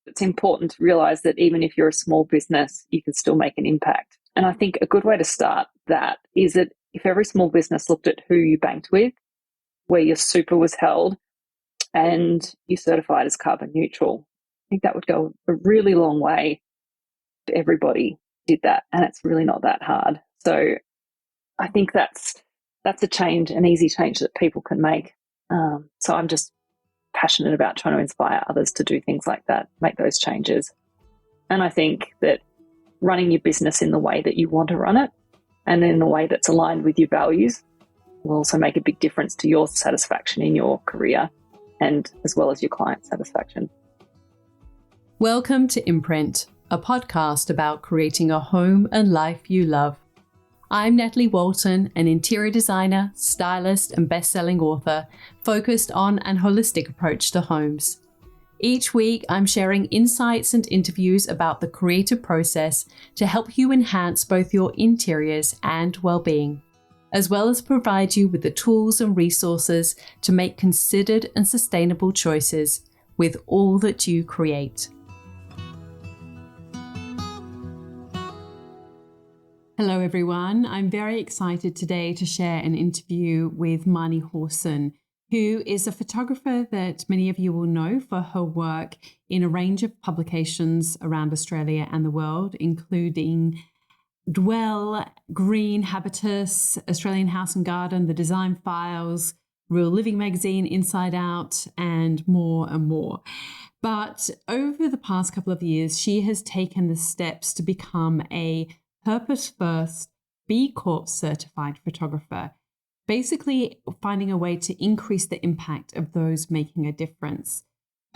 it's important to realize that even if you're a small business, you can still make an impact. And I think a good way to start that is that if every small business looked at who you banked with, where your super was held, and you certified as carbon neutral, I think that would go a really long way if everybody did that. And it's really not that hard. So I think that's a change, an easy change that people can make. So I'm just passionate about trying to inspire others to do things like that, make those changes. And I think that running your business in the way that you want to run it and in the way that's aligned with your values will also make a big difference to your satisfaction in your career and as well as your client satisfaction. Welcome to Imprint, a podcast about creating a home and life you love. I'm Natalie Walton, an interior designer, stylist, and best-selling author focused on an holistic approach to homes. Each week, I'm sharing insights and interviews about the creative process to help you enhance both your interiors and well-being, as well as provide you with the tools and resources to make considered and sustainable choices with all that you create. Hello everyone, I'm very excited today to share an interview with Marnie Hawson, who is a photographer that many of you will know for her work in a range of publications around Australia and the world, including Dwell, Green, Habitus, Australian House and Garden, The Design Files, Real Living Magazine, Inside Out, and more and more. But over the past couple of years, she has taken the steps to become a purpose-first B Corp certified photographer, basically finding a way to increase the impact of those making a difference.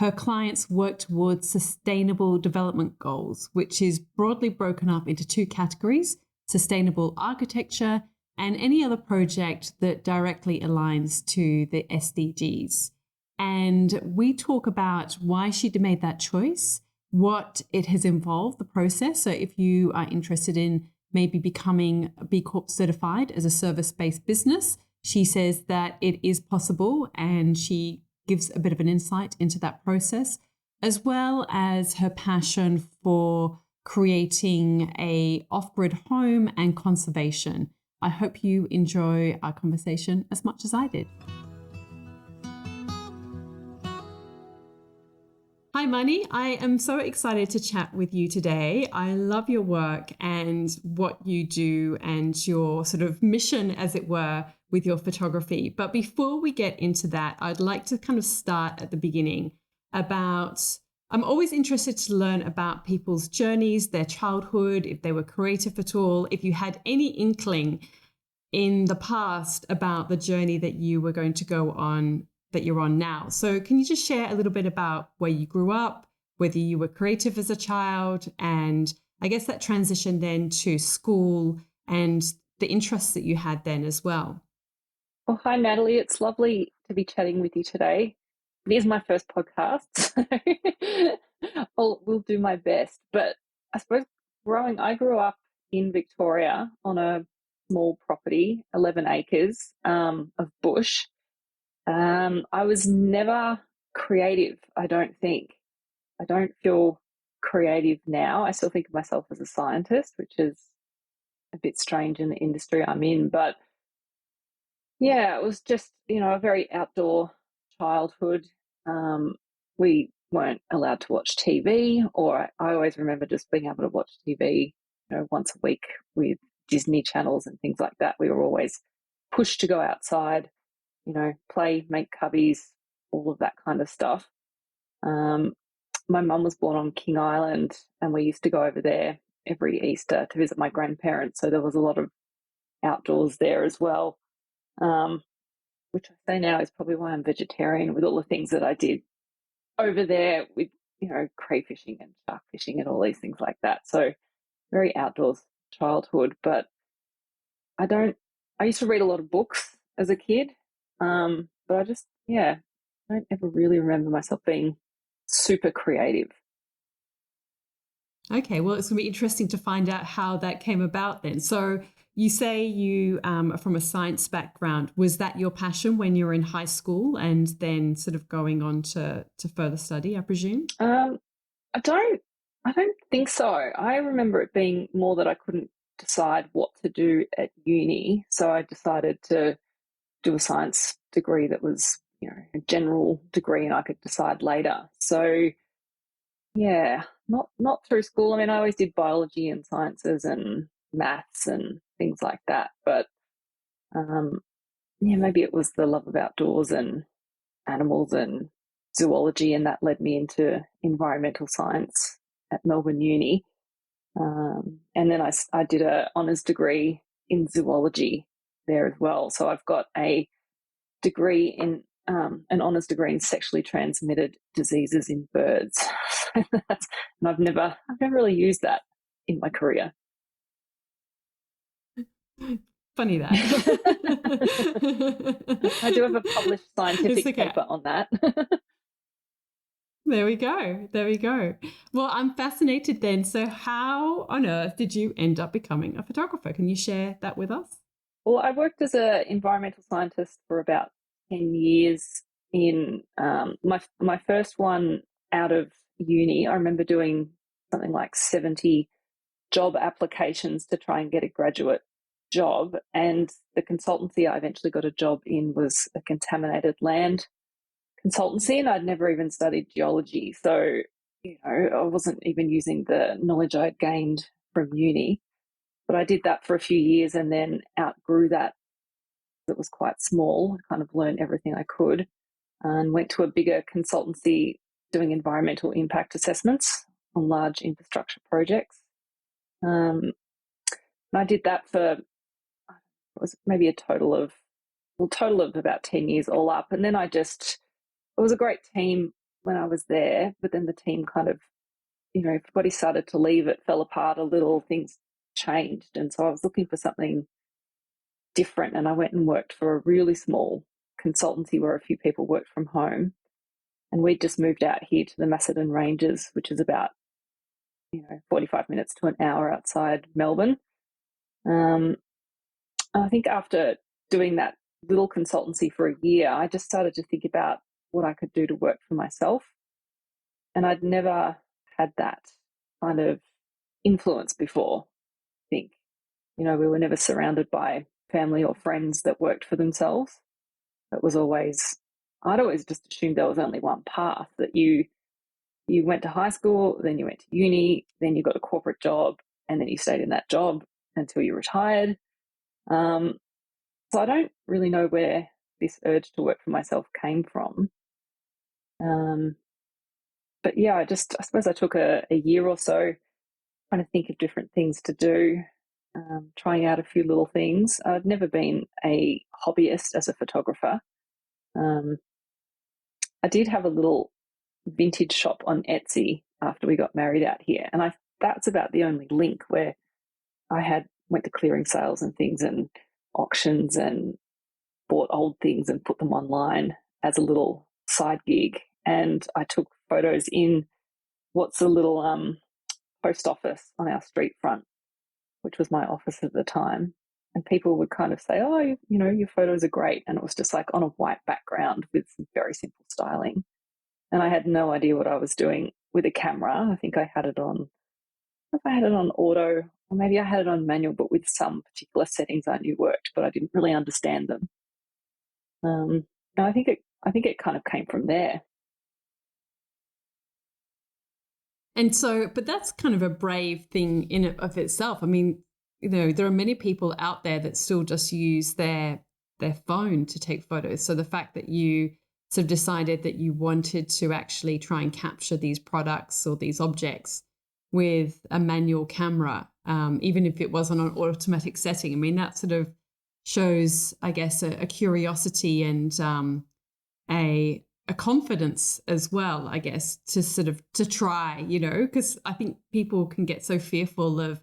Her clients work towards sustainable development goals, which is broadly broken up into two categories: sustainable architecture and any other project that directly aligns to the SDGs. And we talk about why she made that choice, what it has involved, the process. So if you are interested in maybe becoming B Corp certified as a service-based business, she says that it is possible, and she gives a bit of an insight into that process, as well as her passion for creating a off-grid home and conservation. I hope you enjoy our conversation as much as I did. Hi, Marnie. I am so excited to chat with you today. I love your work and what you do and your sort of mission, as it were, with your photography. But before we get into that, I'd like to kind of start at the beginning I'm always interested to learn about people's journeys, their childhood, if they were creative at all, if you had any inkling in the past about the journey that you were going to go on, that you're on now. So can you just share a little bit about where you grew up, whether you were creative as a child, and I guess that transition then to school and the interests that you had then as well? Well, hi, Natalie. It's lovely to be chatting with you today. It is my first podcast, so we'll do my best. But I suppose I grew up in Victoria on a small property, 11 acres of bush. I was never creative, I don't think. I don't feel creative now. I still think of myself as a scientist, which is a bit strange in the industry I'm in. But yeah, it was just, a very outdoor childhood. We weren't allowed to watch TV, or I always remember just being able to watch TV, once a week with Disney channels and things like that. We were always pushed to go outside, play, make cubbies, all of that kind of stuff. My mum was born on King Island, and we used to go over there every Easter to visit my grandparents. So there was a lot of outdoors there as well, which I say now is probably why I'm vegetarian, with all the things that I did over there with, crayfishing and shark fishing and all these things like that. So very outdoors childhood. But I used to read a lot of books as a kid. But I don't ever really remember myself being super creative. Okay, well, it's going to be interesting to find out how that came about then. So you say you are from a science background. Was that your passion when you were in high school and then sort of going on to further study, I presume? I don't think so. I remember it being more that I couldn't decide what to do at uni, so I decided to do a science degree that was, a general degree, and I could decide later. So yeah, not through school. I mean, I always did biology and sciences and maths and things like that, but um, yeah, maybe it was the love of outdoors and animals and zoology, and that led me into environmental science at Melbourne Uni. And then I did a honours degree in zoology there as well. So I've got a degree in an honours degree in sexually transmitted diseases in birds. And I've never really used that in my career. Funny that. I do have a published It's scientific okay. paper on that. There we go. There we go. Well, I'm fascinated then. So, how on earth did you end up becoming a photographer? Can you share that with us? Well, I worked as an environmental scientist for about 10 years in my first one out of uni. I remember doing something like 70 job applications to try and get a graduate job. And the consultancy I eventually got a job in was a contaminated land consultancy, and I'd never even studied geology. So, I wasn't even using the knowledge I'd gained from uni. But I did that for a few years and then outgrew that. It was quite small. I kind of learned everything I could and went to a bigger consultancy doing environmental impact assessments on large infrastructure projects. And I did that for, it was maybe a total of about 10 years all up. And then it was a great team when I was there, but then the team kind of, everybody started to leave, it fell apart a little, things changed. And so I was looking for something different, and I went and worked for a really small consultancy where a few people worked from home. And we just moved out here to the Macedon Ranges, which is about 45 minutes to an hour outside Melbourne. Um, I think after doing that little consultancy for a year, I just started to think about what I could do to work for myself. And I'd never had that kind of influence before, I think. We were never surrounded by family or friends that worked for themselves. It was always, I'd always just assumed there was only one path, that you went to high school, then you went to uni, then you got a corporate job, and then you stayed in that job until you retired. Um, so I don't really know where this urge to work for myself came from. Um, but yeah, I suppose I took a year or so trying to think of different things to do, trying out a few little things. I'd never been a hobbyist as a photographer. Um, I did have a little vintage shop on Etsy after we got married out here, and that's about the only link where I had went to clearing sales and things and auctions and bought old things and put them online as a little side gig. And I took photos in what's a little post office on our street front, which was my office at the time. And people would kind of say, "Oh, your photos are great," and it was just like on a white background with some very simple styling. And I had no idea what I was doing with a camera. I think I had it on, if I had it on auto, or maybe I had it on manual, but with some particular settings I knew worked, but I didn't really understand them. And I think it kind of came from there. And so, but that's kind of a brave thing in it of itself. I mean, there are many people out there that still just use their phone to take photos. So the fact that you sort of decided that you wanted to actually try and capture these products or these objects with a manual camera, even if it was on an automatic setting, I mean, that sort of shows, I guess, a curiosity and a confidence as well, I guess, to sort of to try, because I think people can get so fearful of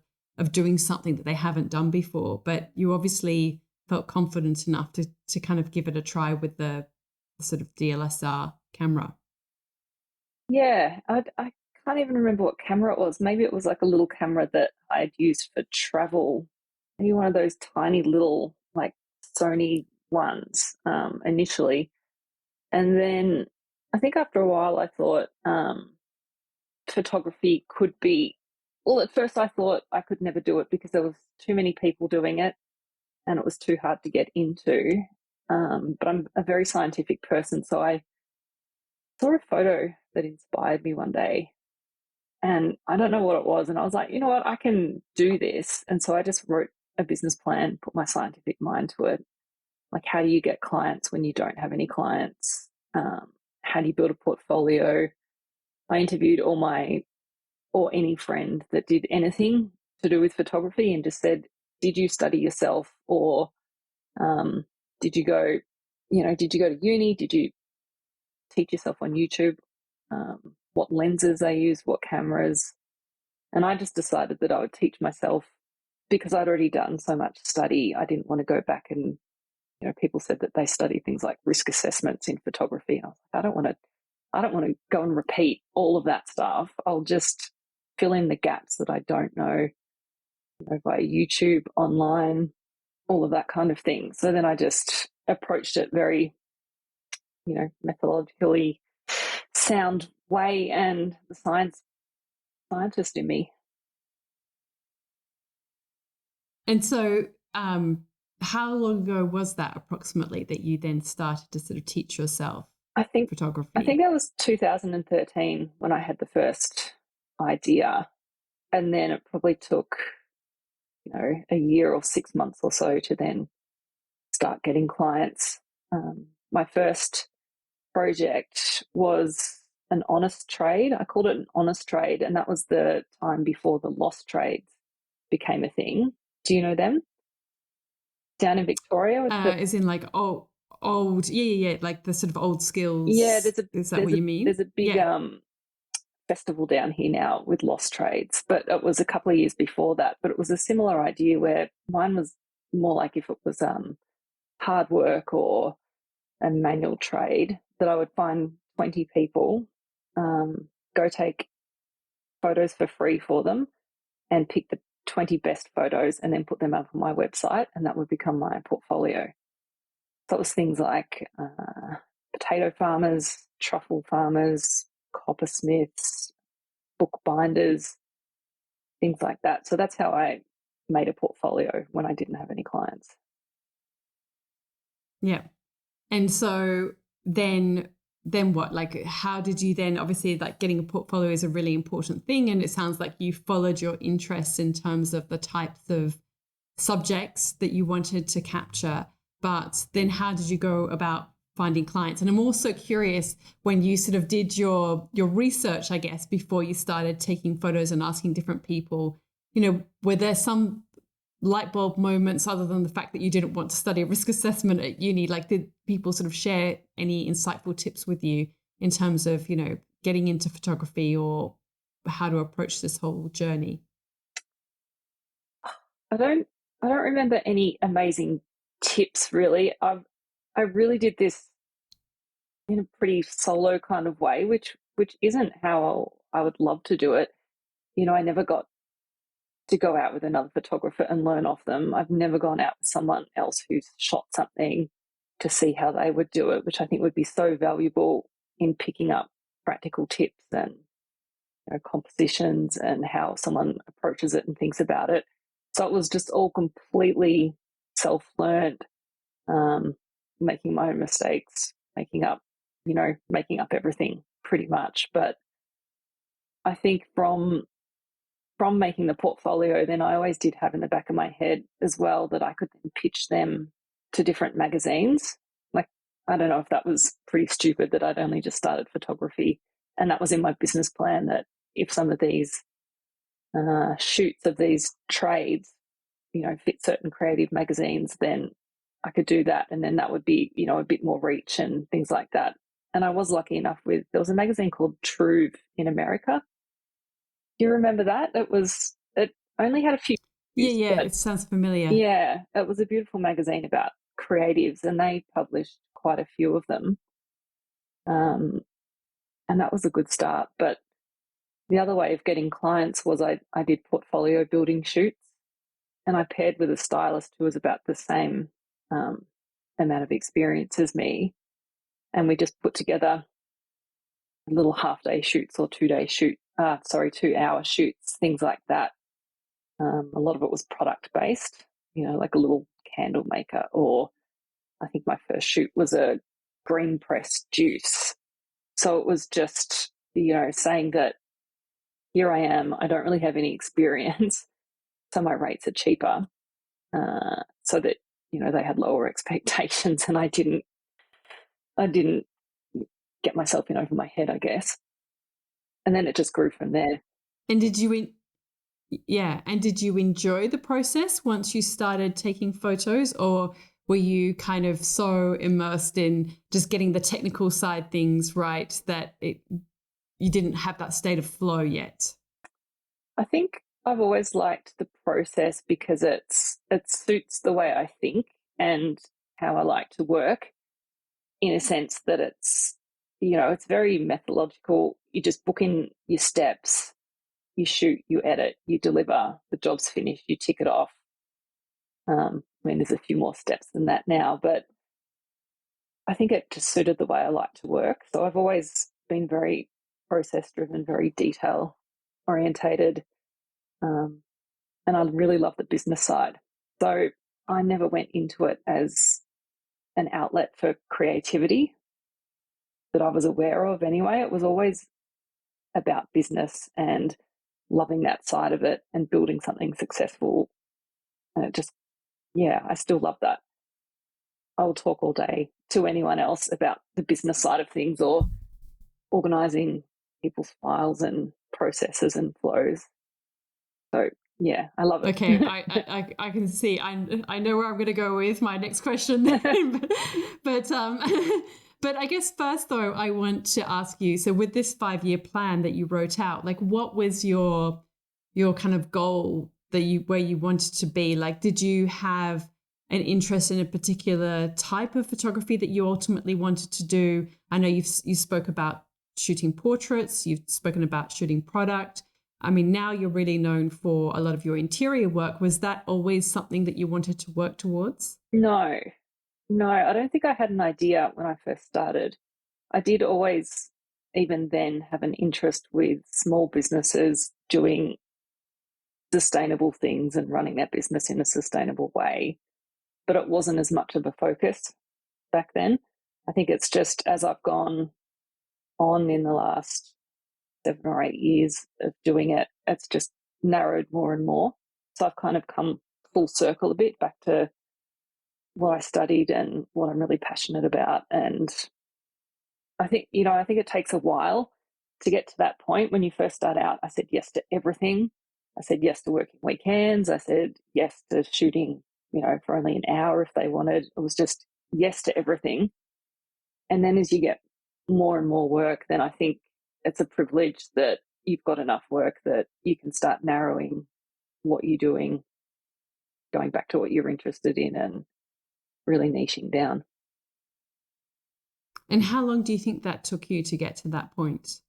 doing something that they haven't done before. But you obviously felt confident enough to kind of give it a try with the sort of DLSR camera. Yeah, I can't even remember what camera it was. Maybe it was like a little camera that I had used for travel. Maybe one of those tiny little like Sony ones initially. And then I think after a while I thought, photography could be, well, at first I thought I could never do it because there was too many people doing it and it was too hard to get into. But I'm a very scientific person, so I saw a photo that inspired me one day, and I don't know what it was. And I was like, you know what, I can do this. And so I just wrote a business plan, put my scientific mind to it. Like, how do you get clients when you don't have any clients? How do you build a portfolio? I interviewed all my or any friend that did anything to do with photography and just said, did you study yourself, or did you go, did you go to uni? Did you teach yourself on YouTube? What lenses they use, what cameras? And I just decided that I would teach myself because I'd already done so much study. I didn't want to go back and, people said that they study things like risk assessments in photography. And I was like, I don't want to go and repeat all of that stuff. I'll just fill in the gaps that I don't know, via YouTube, online, all of that kind of thing. So then I just approached it very, methodologically sound way, and the scientist in me. And so, how long ago was that approximately that you then started to sort of teach yourself photography? I think that was 2013 when I had the first idea, and then it probably took, a year or 6 months or so to then start getting clients. My first project was an honest trade. I called it an honest trade, and that was the time before the lost trades became a thing. Do you know them? Down in Victoria? As in like old, yeah, like the sort of old skills. Yeah, is that what you mean? There's a big festival down here now with lost trades, but it was a couple of years before that. But it was a similar idea where mine was more like if it was hard work or a manual trade, that I would find 20 people, go take photos for free for them and pick the 20 best photos and then put them up on my website, and that would become my portfolio. So it was things like potato farmers, truffle farmers, coppersmiths, bookbinders, things like that. So that's how I made a portfolio when I didn't have any clients. Yeah. And so then what? Like, how did you then, obviously, like getting a portfolio is a really important thing. And it sounds like you followed your interests in terms of the types of subjects that you wanted to capture. But then how did you go about finding clients? And I'm also curious, when you sort of did your research, I guess, before you started taking photos and asking different people, were there some light bulb moments other than the fact that you didn't want to study risk assessment at uni? Like, did people sort of share any insightful tips with you in terms of, getting into photography or how to approach this whole journey? I don't remember any amazing tips really. I really did this in a pretty solo kind of way, which isn't how I would love to do it. I never got to go out with another photographer and learn off them. I've never gone out with someone else who's shot something to see how they would do it, which I think would be so valuable in picking up practical tips and compositions and how someone approaches it and thinks about it. So it was just all completely self-learned, making my own mistakes, making up everything pretty much. But I think from making the portfolio, then I always did have in the back of my head as well that I could then pitch them to different magazines. Like, I don't know if that was pretty stupid that I'd only just started photography, and that was in my business plan, that if some of these shoots of these trades, fit certain creative magazines, then I could do that. And then that would be, a bit more reach and things like that. And I was lucky enough there was a magazine called Truve in America. Do you remember that? It only had a few. Yeah, it sounds familiar. Yeah, it was a beautiful magazine about creatives, and they published quite a few of them. And that was a good start. But the other way of getting clients was I did portfolio building shoots, and I paired with a stylist who was about the same amount of experience as me. And we just put together little half-day shoots or 2-hour shoots, things like that. A lot of it was product-based, like a little candle maker, or I think my first shoot was a green pressed juice. So it was just, saying that here I am, I don't really have any experience, so my rates are cheaper, so that, they had lower expectations, and I didn't get myself in over my head, I guess. And then it just grew from there. And did you enjoy the process once you started taking photos, or were you kind of so immersed in just getting the technical side things right that you didn't have that state of flow yet? I think I've always liked the process because it suits the way I think and how I like to work, in a sense that it's very methodological. You just book in your steps, you shoot, you edit, you deliver, the job's finished, you tick it off. There's a few more steps than that now, but I think it just suited the way I like to work. So I've always been very process driven, very detail orientated, and I really love the business side. So I never went into it as an outlet for creativity that I was aware of anyway. It was always about business and loving that side of it and building something successful. And I still love that. I will talk all day to anyone else about the business side of things or organizing people's files and processes and flows. So yeah, I love it. Okay, I can see. I know where I'm going to go with my next question, but but I guess first though I want to ask you. So with this 5-year plan that you wrote out, like what was your kind of goal where you wanted to be? Like, did you have an interest in a particular type of photography that you ultimately wanted to do? I know you spoke about shooting portraits. You've spoken about shooting product. I mean, now you're really known for a lot of your interior work. Was that always something that you wanted to work towards? No, I don't think I had an idea when I first started. I did always, even then, have an interest with small businesses doing sustainable things and running their business in a sustainable way, but it wasn't as much of a focus back then. I think it's just as I've gone on in the last 7 or 8 years of doing it, it's just narrowed more and more. So I've kind of come full circle a bit back to what I studied and what I'm really passionate about. And I think it takes a while to get to that point. When you first start out, I said yes to everything. I said yes to working weekends. I said yes to shooting, for only an hour if they wanted. It was just yes to everything. And then as you get more and more work, then I think it's a privilege that you've got enough work that you can start narrowing what you're doing, going back to what you're interested in and really niching down. And how long do you think that took you to get to that point?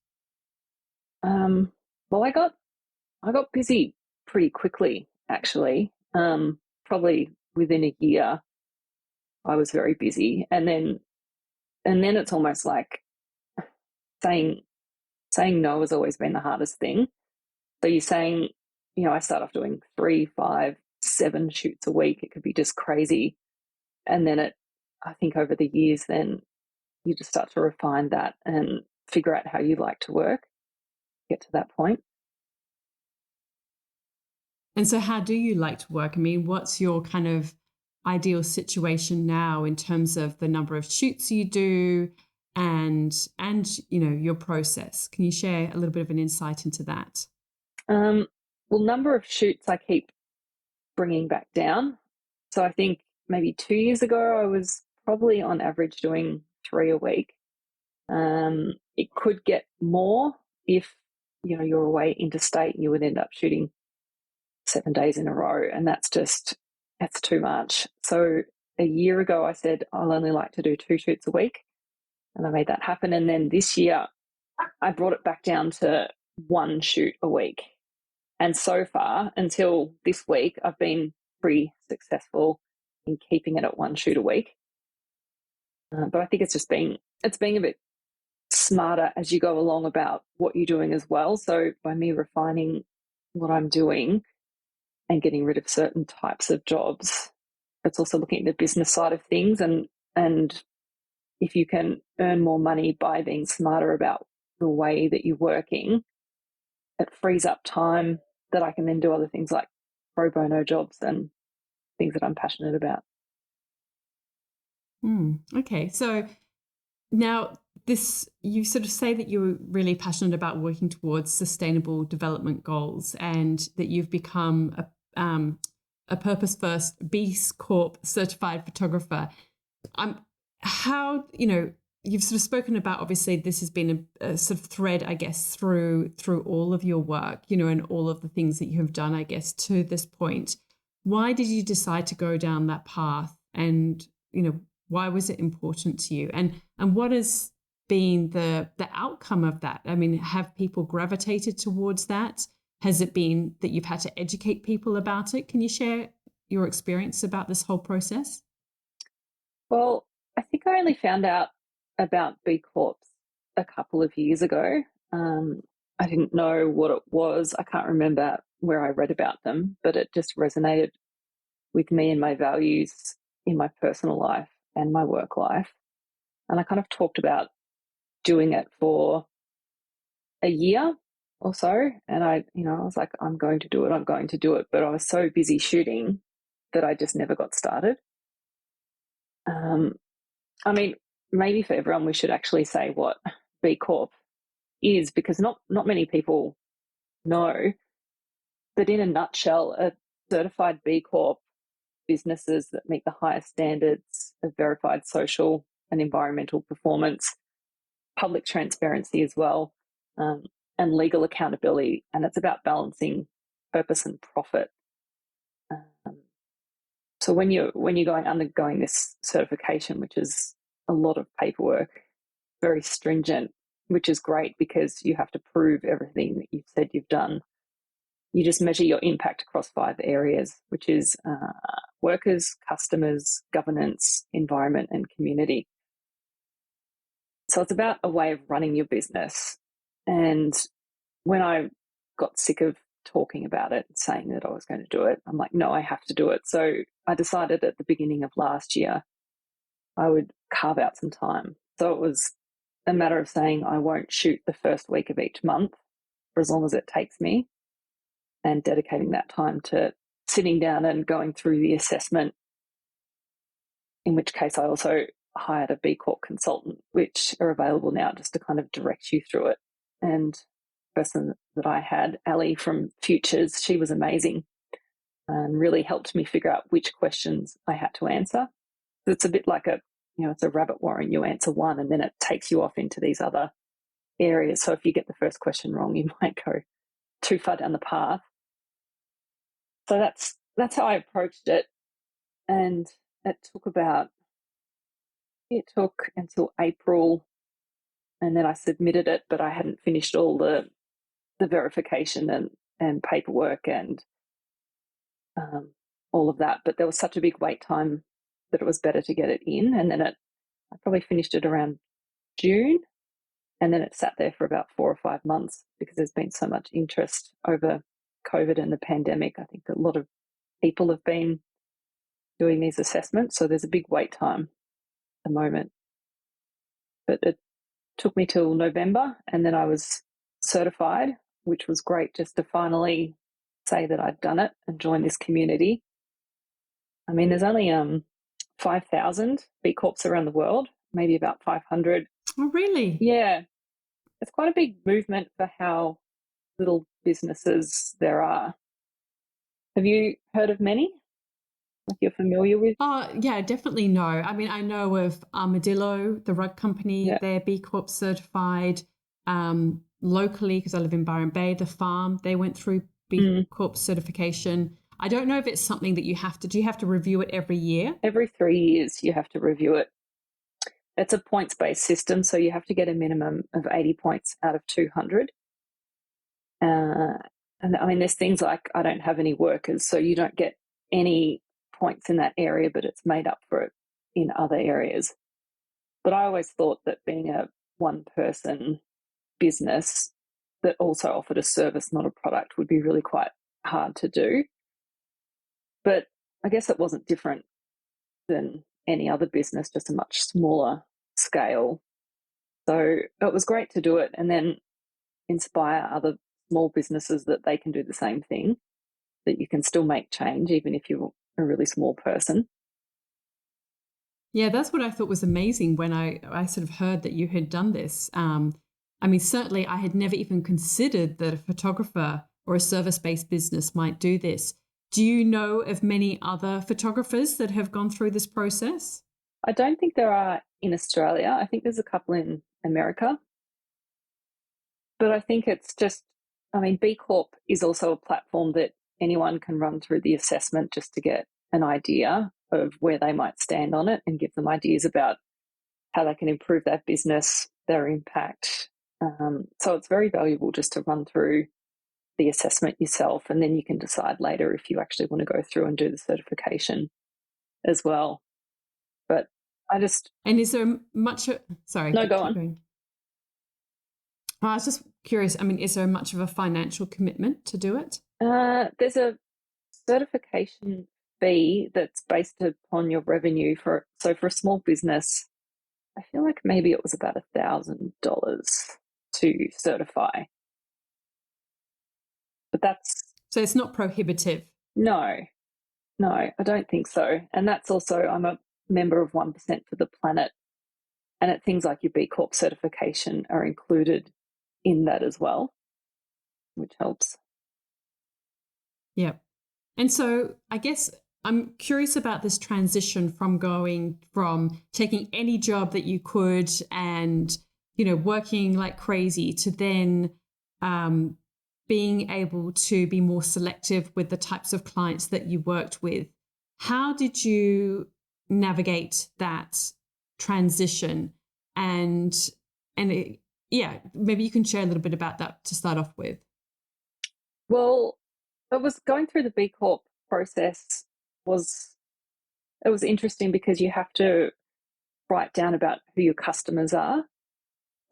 Well, I got busy pretty quickly, actually. Probably within a year, I was very busy, and then it's almost like saying no has always been the hardest thing. So you're saying, I start off doing 3, 5, 7 shoots a week. It could be just crazy, and then I think over the years, then you just start to refine that and figure out how you like to work. Get to that point. And so how do you like to work? I mean, what's your kind of ideal situation now in terms of the number of shoots you do and your process? Can you share a little bit of an insight into that? Well, number of shoots I keep bringing back down. So I think maybe 2 years ago I was probably on average doing 3 a week. It could get more if you're away interstate and you would end up shooting 7 days in a row, and that's too much. So a year ago I said I'll only like to do 2 shoots a week, and I made that happen. And then this year I brought it back down to 1 shoot a week. And so far, until this week, I've been pretty successful in keeping it at 1 shoot a week. But I think it's being a bit smarter as you go along about what you're doing as well. So by me refining what I'm doing and getting rid of certain types of jobs, it's also looking at the business side of things, and if you can earn more money by being smarter about the way that you're working, it frees up time that I can then do other things like pro bono jobs and things that I'm passionate about. Okay, so now this, you sort of say that you're really passionate about working towards sustainable development goals, and that you've become a purpose first B Corp certified photographer. How, you've sort of spoken about, obviously this has been a sort of thread, I guess, through all of your work, and all of the things that you have done, I guess, to this point. Why did you decide to go down that path, and why was it important to you, and what has been the outcome of that? I mean, have people gravitated towards that? Has it been that you've had to educate people about it? Can you share your experience about this whole process? Well, I think I only found out about B Corps a couple of years ago. I didn't know what it was. I can't remember where I read about them, but it just resonated with me and my values in my personal life and my work life. And I kind of talked about doing it for a year or so. And I was like, I'm going to do it. I'm going to do it. But I was so busy shooting that I just never got started. I mean, maybe for everyone, we should actually say what B Corp is, because not many people know. But in a nutshell, a certified B Corp, businesses that meet the highest standards of verified social and environmental performance, public transparency as well, and legal accountability. And it's about balancing purpose and profit. So when you're undergoing this certification, which is a lot of paperwork, very stringent, which is great because you have to prove everything that you've said you've done. You just measure your impact across 5 areas, which is workers, customers, governance, environment, and community. So it's about a way of running your business. And when I got sick of talking about it and saying that I was going to do it, I'm like, no, I have to do it. So I decided at the beginning of last year I would carve out some time. So it was a matter of saying I won't shoot the first week of each month for as long as it takes me, and dedicating that time to sitting down and going through the assessment, in which case I also hired a B Corp consultant, which are available now just to kind of direct you through it. And the person that I had, Ali from Futures, she was amazing and really helped me figure out which questions I had to answer. It's a bit like it's a rabbit warren. You answer one and then it takes you off into these other areas. So if you get the first question wrong, you might go too far down the path. So that's how I approached it. And it took until April, and then I submitted it, but I hadn't finished all the verification and paperwork and all of that. But there was such a big wait time that it was better to get it in. And then I probably finished it around June, and then it sat there for about 4 or 5 months because there's been so much interest over COVID and the pandemic. I think a lot of people have been doing these assessments, so there's a big wait time at the moment. But it took me till November, and then I was certified, which was great just to finally say that I'd done it and join this community. I mean, there's only 5,000 B Corps around the world, maybe about 500. Oh, really? Yeah. It's quite a big movement for how little businesses there are. Have you heard of many? Like you're familiar with? Oh, yeah, definitely no. I mean, I know of Armadillo, the rug company, Yeah. they're B Corp certified. Locally, because I live in Byron Bay, the farm, they went through B Corp certification. I don't know if it's something that do you have to review it every year? Every 3 years you have to review it. It's a points-based system, so you have to get a minimum of 80 points out of 200. And I mean, there's things like I don't have any workers, so you don't get any points in that area, but it's made up for it in other areas. But I always thought that being a one person business that also offered a service, not a product, would be really quite hard to do. But I guess it wasn't different than any other business, just a much smaller scale. So it was great to do it and then inspire other small businesses that they can do the same thing, that you can still make change even if you're a really small person. Yeah, that's what I thought was amazing when I sort of heard that you had done this. I mean, certainly I had never even considered that a photographer or a service-based business might do this. Do you know of many other photographers that have gone through this process? I don't think there are in Australia. I think there's a couple in America. But I think it's just, I mean, B Corp is also a platform that anyone can run through the assessment just to get an idea of where they might stand on it and give them ideas about how they can improve their business, their impact. So it's very valuable just to run through the assessment yourself, and then you can decide later if you actually want to go through and do the certification as well. But I just And is there much? Sorry, no, go keep on. going. I was just curious. I mean, is there much of a financial commitment to do it? There's a certification fee that's based upon your revenue so for a small business, I feel like maybe it was about $1,000 to certify. But that's So it's not prohibitive. no, I don't think so. And that's also, I'm a member of 1% for the Planet, and things like your B Corp certification are included in that as well, which helps. Yeah. And so I guess I'm curious about this transition from going from taking any job that you could and, working like crazy to then being able to be more selective with the types of clients that you worked with. How did you navigate that transition? Yeah, maybe you can share a little bit about that to start off with. Well, it was going through the B Corp process was interesting because you have to write down about who your customers are.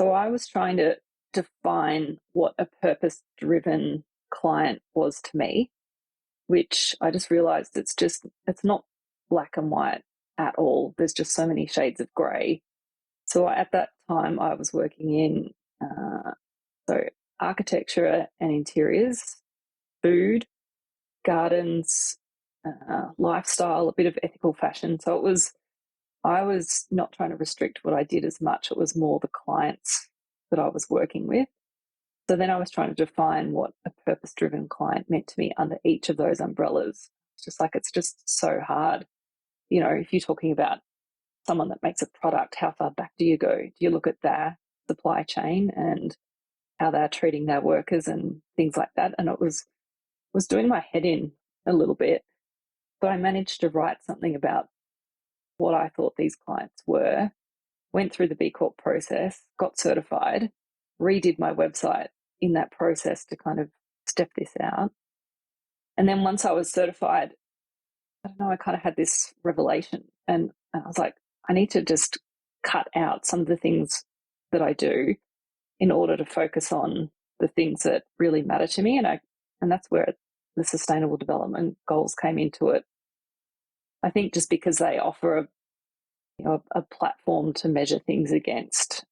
So I was trying to define what a purpose-driven client was to me, which I just realized it's not black and white at all. There's just so many shades of grey. So at that time I was working in so architecture and interiors, food, gardens, lifestyle, a bit of ethical fashion. So I was not trying to restrict what I did as much. It was more the clients that I was working with. So then I was trying to define what a purpose-driven client meant to me under each of those umbrellas. It's just so hard. If you're talking about someone that makes a product, how far back do you go? Do you look at their supply chain and how they're treating their workers and things like that? And it was doing my head in a little bit, but I managed to write something about what I thought these clients were, went through the B Corp process, got certified, redid my website in that process to kind of step this out. And then once I was certified, I don't know, I kind of had this revelation, and I was like, I need to just cut out some of the things that I do in order to focus on the things that really matter to me. And that's where the sustainable development goals came into it. I think just because they offer a platform to measure things against,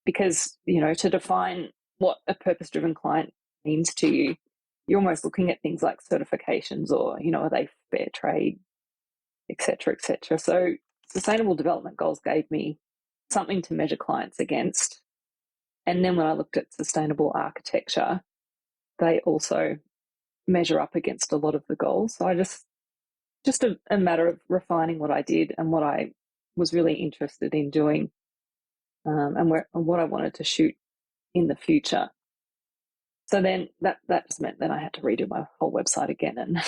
because to define what a purpose-driven client means to you, you're almost looking at things like certifications or are they fair trade, etc., etc. So sustainable development goals gave me something to measure clients against. And then when I looked at sustainable architecture, they also measure up against a lot of the goals. So I just a matter of refining what I did and what I was really interested in doing, and what I wanted to shoot in the future. So then that just meant then I had to redo my whole website again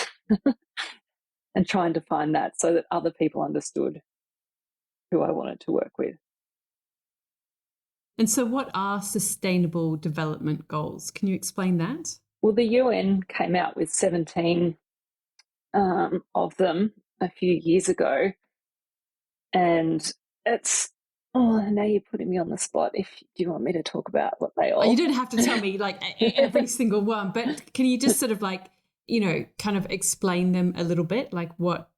and try and define that so that other people understood who I wanted to work with. And so, what are sustainable development goals? Can you explain that? Well, the UN came out with 17 of them a few years ago, and it's Oh, now you're putting me on the spot. If do you want me to talk about what they You all? don't have to tell me like every single one, but can you just sort of like, kind of explain them a little bit, like what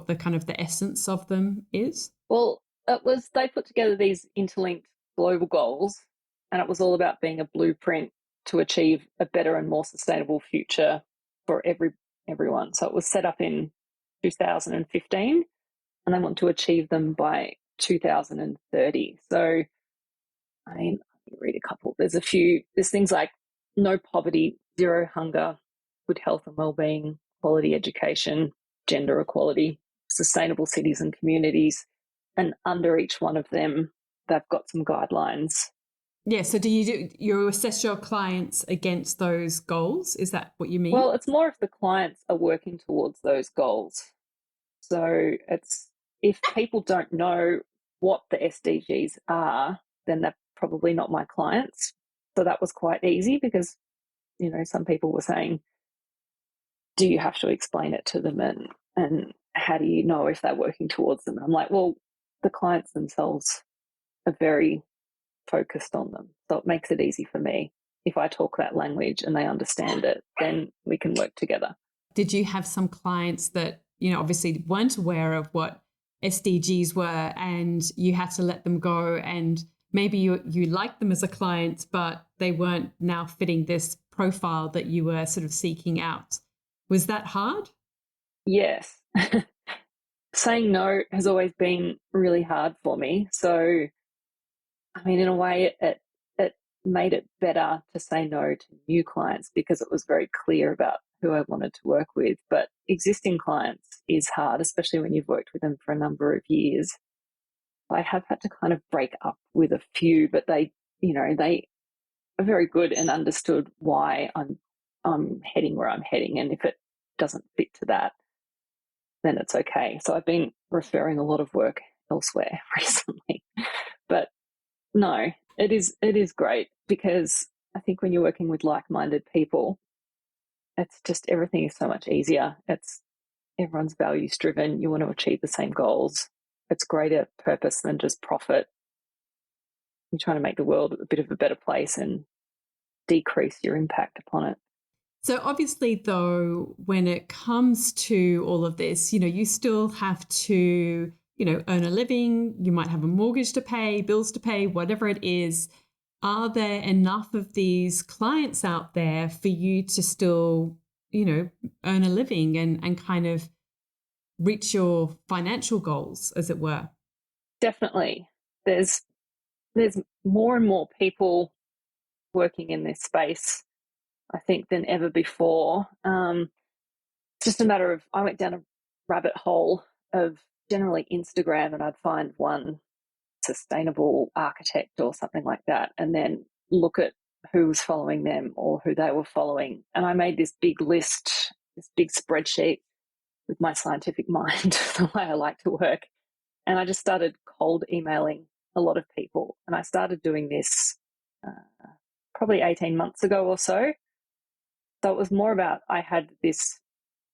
the kind of the essence of them is? Well, it was they put together these interlinked global goals, and it was all about being a blueprint to achieve a better and more sustainable future for everyone. So it was set up in 2015, and they want to achieve them by 2030. So I mean, let me read a couple. There's a few. There's things like no poverty, zero hunger, good health and well-being, quality education, gender equality, sustainable cities and communities, and under each one of them, they've got some guidelines. Yeah. So you assess your clients against those goals? Is that what you mean? Well, it's more if the clients are working towards those goals. So it's if people don't know what the SDGs are, then they're probably not my clients. So that was quite easy because, some people were saying, do you have to explain it to them, and how do you know if they're working towards them? And I'm like, well, the clients themselves are very focused on them. So it makes it easy for me. If I talk that language and they understand it, then we can work together. Did you have some clients that, obviously weren't aware of what SDGs were and you had to let them go, and maybe you liked them as a client, but they weren't now fitting this profile that you were sort of seeking out? Was that hard? Yes. Saying no has always been really hard for me. So, I mean, in a way, it made it better to say no to new clients because it was very clear about who I wanted to work with. But existing clients is hard, especially when you've worked with them for a number of years. I have had to kind of break up with a few, but they are very good and understood why I'm heading where I'm heading, and if it doesn't fit to that, then it's okay. So I've been referring a lot of work elsewhere recently. But no, it is great because I think when you're working with like-minded people, it's just everything is so much easier. It's everyone's values driven. You want to achieve the same goals. It's greater purpose than just profit. You're trying to make the world a bit of a better place and decrease your impact upon it. So obviously, though, when it comes to all of this, you still have to, earn a living. You might have a mortgage to pay, bills to pay, whatever it is. Are there enough of these clients out there for you to still, earn a living and kind of reach your financial goals, as it were? Definitely. There's more and more people working in this space, I think, than ever before. It's just a matter of I went down a rabbit hole of generally Instagram, and I'd find one sustainable architect or something like that, and then look at who was following them or who they were following. And I made this big list, this big spreadsheet with my scientific mind, the way I like to work. And I just started cold emailing a lot of people. And I started doing this probably 18 months ago or so. So it was more about I had this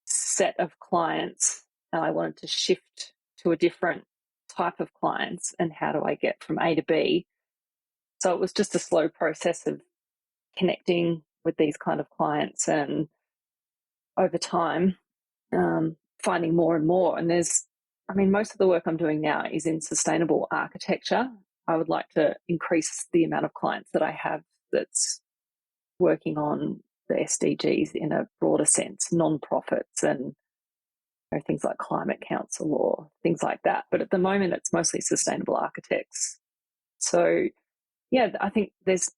set of clients and I wanted to shift to a different type of clients, and how do I get from A to B. So it was just a slow process of connecting with these kind of clients, and over time finding more and more. And most of the work I'm doing now is in sustainable architecture. I would like to increase the amount of clients that I have that's working on the SDGs in a broader sense, non-profits and things like climate council or things like that. But at the moment, it's mostly sustainable architects. So yeah, I think there's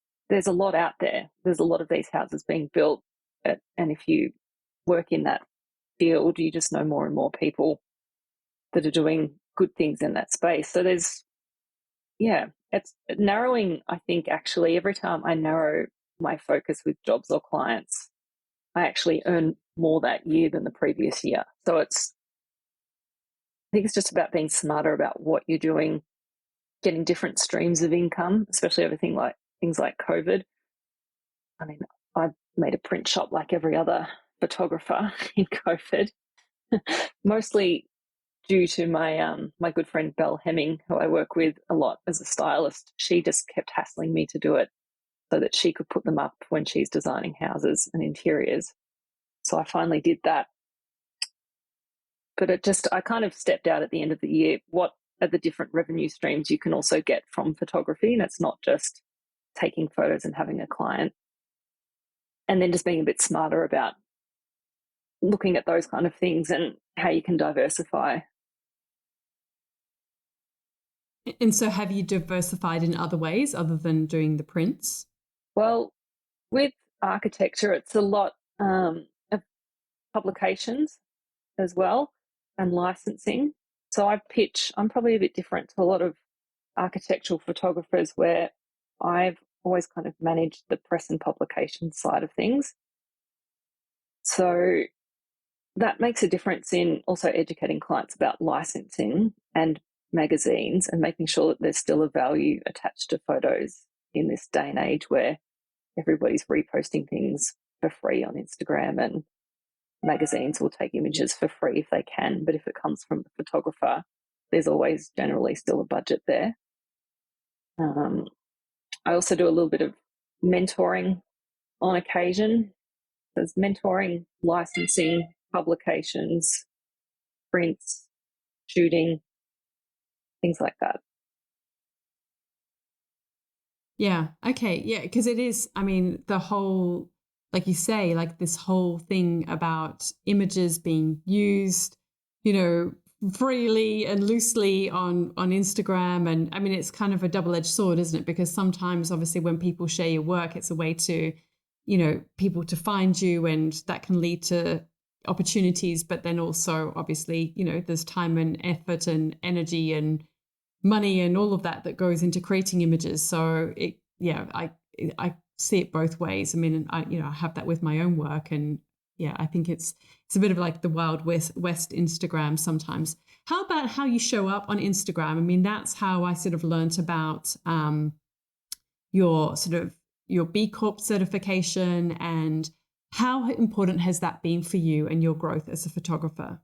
a lot out there. There's a lot of these houses being built, and if you work in that field, you just know more and more people that are doing good things in that space. So it's narrowing. I think actually every time I narrow my focus with jobs or clients, I actually earn more that year than the previous year. So I think it's just about being smarter about what you're doing, getting different streams of income, especially over things like COVID. I mean, I made a print shop like every other photographer in COVID, mostly due to my good friend Belle Hemming, who I work with a lot as a stylist. She just kept hassling me to do it so that she could put them up when she's designing houses and interiors. So I finally did that. But I kind of stepped out at the end of the year. What are the different revenue streams you can also get from photography? And it's not just taking photos and having a client. And then just being a bit smarter about looking at those kind of things and how you can diversify. And so have you diversified in other ways other than doing the prints? Well, with architecture, it's a lot of publications as well and licensing. So I'm probably a bit different to a lot of architectural photographers where I've always kind of managed the press and publication side of things. So that makes a difference in also educating clients about licensing and magazines and making sure that there's still a value attached to photos in this day and age where everybody's reposting things for free on Instagram, and magazines will take images for free if they can. But if it comes from the photographer, there's always generally still a budget there. I also do a little bit of mentoring on occasion. There's mentoring, licensing, publications, prints, shooting, things like that. Yeah. Okay. Yeah. Because it is, I mean, the whole, like you say, like this whole thing about images being used, you know, freely and loosely on Instagram. And I mean, it's kind of a double-edged sword, isn't it? Because sometimes, obviously, when people share your work, it's a way to, you know, people to find you, and that can lead to opportunities. But then also, obviously, you know, there's time and effort and energy and money and all of that goes into creating images. So I see it both ways. I mean, I have that with my own work, and yeah, I think it's a bit of like the wild west Instagram sometimes. How about how you show up on Instagram? I mean, that's how I sort of learnt about your B Corp certification, and how important has that been for you and your growth as a photographer?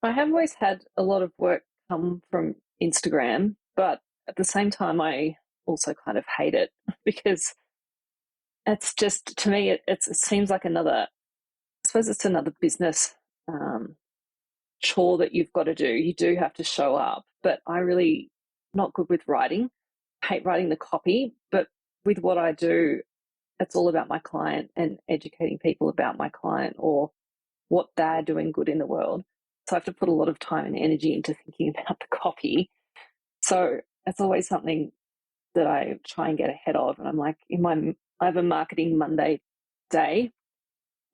I have always had a lot of work come from Instagram, but at the same time, I also kind of hate it because it's just, to me, it seems like I suppose it's another business chore that you've got to do. You do have to show up, but I really not good with writing. I hate writing the copy, but with what I do, it's all about my client and educating people about my client or what they're doing good in the world. So I have to put a lot of time and energy into thinking about the copy. So it's always something that I try and get ahead of. And I'm like, I have a marketing Monday day,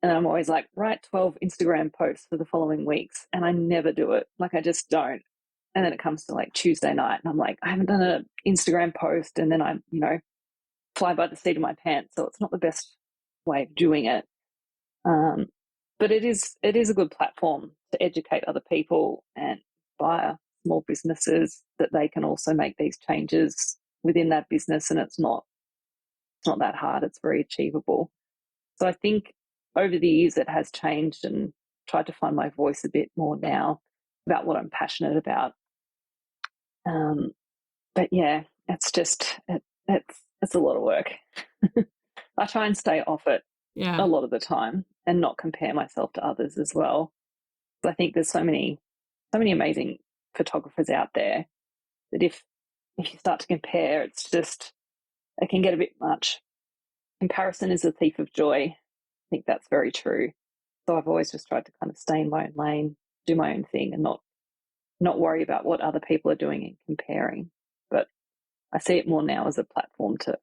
and I'm always like, write 12 Instagram posts for the following weeks. And I never do it. Like, I just don't. And then it comes to like Tuesday night, and I'm like, I haven't done an Instagram post. And then I, fly by the seat of my pants. So it's not the best way of doing it. But it is a good platform to educate other people and inspire small businesses that they can also make these changes within that business, and it's not that hard. It's very achievable. So I think over the years it has changed, and tried to find my voice a bit more now about what I'm passionate about. But yeah, it's a lot of work. I try and stay off it a Yeah. lot of the time and not compare myself to others as well. I think there's so many amazing photographers out there that if you start to compare, it can get a bit much. Comparison is a thief of joy. I think that's very true. So I've always just tried to kind of stay in my own lane, do my own thing, and not worry about what other people are doing and comparing. But I see it more now as a platform to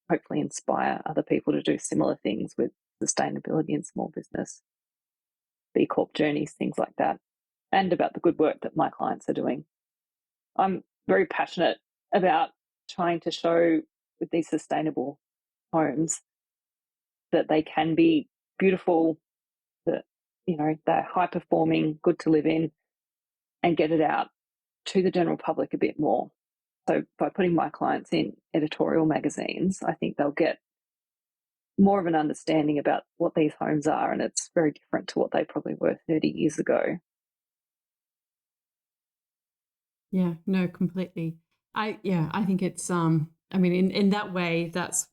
hopefully inspire other people to do similar things with sustainability in small business, B Corp journeys, things like that, and about the good work that my clients are doing. I'm very passionate about trying to show with these sustainable homes that they can be beautiful, that, they're high performing, good to live in, and get it out to the general public a bit more. So by putting my clients in editorial magazines, I think they'll get more of an understanding about what these homes are, and it's very different to what they probably were 30 years ago. Yeah, no, completely. I think it's I mean in that way that's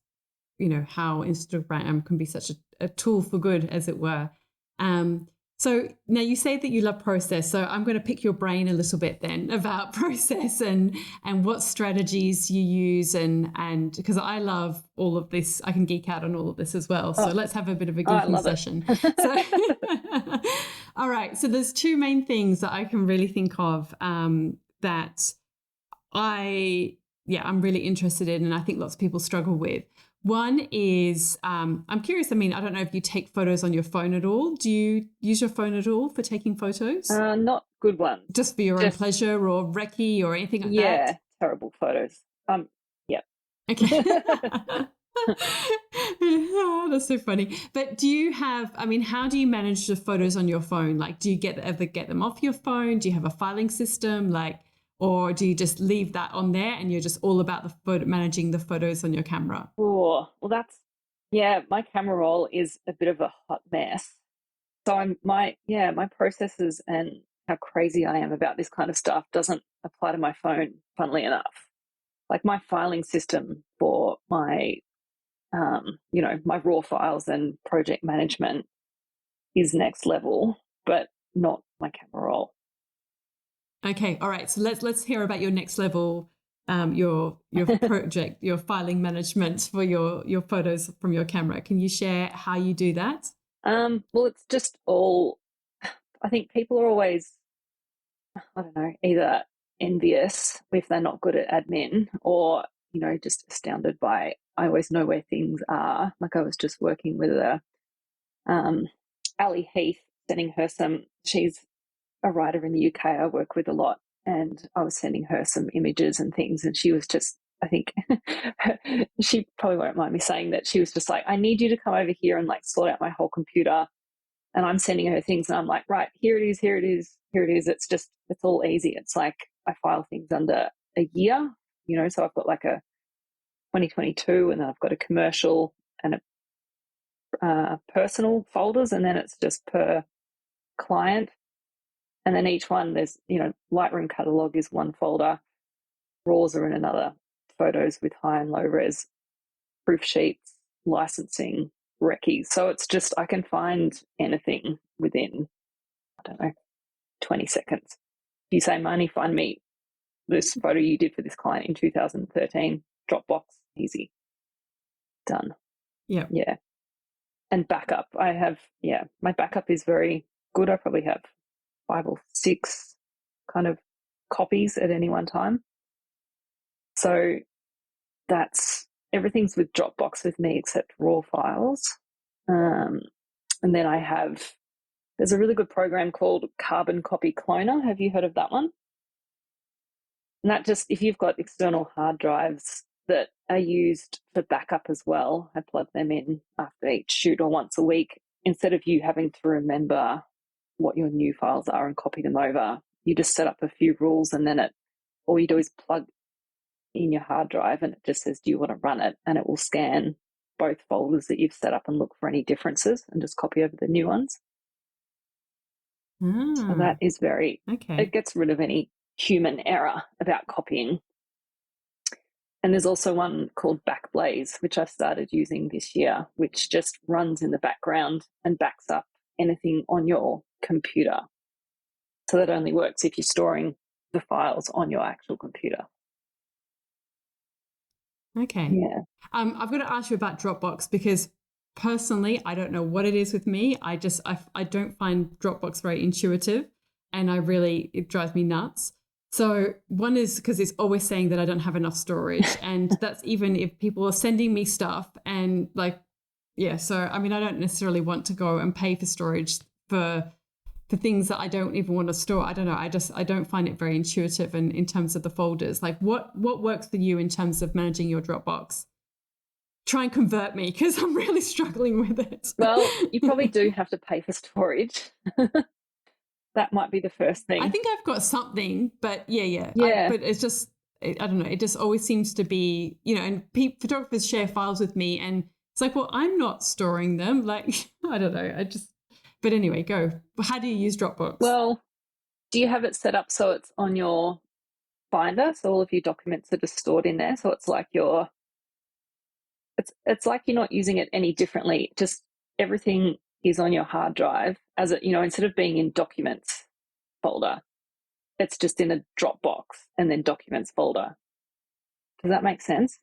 how Instagram can be such a tool for good, as it were. Um, so now you say that you love process. So I'm going to pick your brain a little bit then about process and what strategies you use and because I love all of this, I can geek out on all of this as well. So Oh, let's have a bit of a I geeking love session. So, it. all right. So there's two main things that I can really think of that I'm really interested in, and I think lots of people struggle with. One is, I'm curious. I mean, I don't know if you take photos on your phone at all. Do you use your phone at all for taking photos? Not good ones. Just for your own Just, pleasure or recce or anything like that? yeah, terrible photos. Yeah. Okay. That's so funny. But do you have, I mean, how do you manage the photos on your phone? Like, do you ever get them off your phone? Do you have a filing system? Like, or do you just leave that on there and you're just all about the photo, managing the photos on your camera? Oh, well, yeah, my camera roll is a bit of a hot mess. So my processes and how crazy I am about this kind of stuff doesn't apply to my phone, funnily enough. Like my filing system for my raw files and project management is next level, but not my camera roll. Okay, all right. So let's hear about your next level, your project, your filing management for your photos from your camera. Can you share how you do that? Well, it's just all, I think people are always, I don't know, either envious if they're not good at admin or, just astounded by, I always know where things are. Like I was just working with um, Ali Heath, sending her she's a writer in the UK I work with a lot. And I was sending her some images and things. And she was just, I think, she probably won't mind me saying that she was just like, I need you to come over here and like sort out my whole computer. And I'm sending her things and I'm like, right, here it is, here it is, here it is. It's all easy. It's like I file things under a year, so I've got like a 2022 and then I've got a commercial and a personal folders. And then it's just per client. And then each one, there's, Lightroom catalog is one folder, RAWs are in another, photos with high and low res, proof sheets, licensing, recce. So it's just, I can find anything within, I don't know, 20 seconds. If you say, Marnie, find me this photo you did for this client in 2013, Dropbox, easy, done. Yeah. Yeah. And backup, my backup is very good. I probably have 5 or 6 kind of copies at any one time. So everything's with Dropbox with me except raw files. And then there's a really good program called Carbon Copy Cloner. Have you heard of that one? And that just, if you've got external hard drives that are used for backup as well, I plug them in after each shoot or once a week. Instead of you having to remember what your new files are and copy them over, you just set up a few rules and then all you do is plug in your hard drive and it just says, do you want to run it? And it will scan both folders that you've set up and look for any differences and just copy over the new ones. So that is it gets rid of any human error about copying. And there's also one called Backblaze, which I've started using this year, which just runs in the background and backs up anything on your computer. So that only works if you're storing the files on your actual computer. Okay. Yeah. I've got to ask you about Dropbox because personally, I don't know what it is with me. I don't find Dropbox very intuitive and it drives me nuts. So one is because it's always saying that I don't have enough storage. And that's even if people are sending me stuff and so I mean, I don't necessarily want to go and pay for storage for things that I don't even want to store. I don't know. I don't find it very intuitive. And in terms of the folders, like what works for you in terms of managing your Dropbox? Try and convert me because I'm really struggling with it. Well, you probably do have to pay for storage. That might be the first thing. I think I've got something, but yeah. But it's just, I don't know. It just always seems to be, and photographers share files with me and it's like, well, I'm not storing them. Like, I don't know. But anyway, go. How do you use Dropbox? Well, do you have it set up so it's on your binder, so all of your documents are just stored in there. So it's like it's like you're not using it any differently. Just everything is on your hard drive as it, instead of being in documents folder, it's just in a Dropbox and then documents folder. Does that make sense?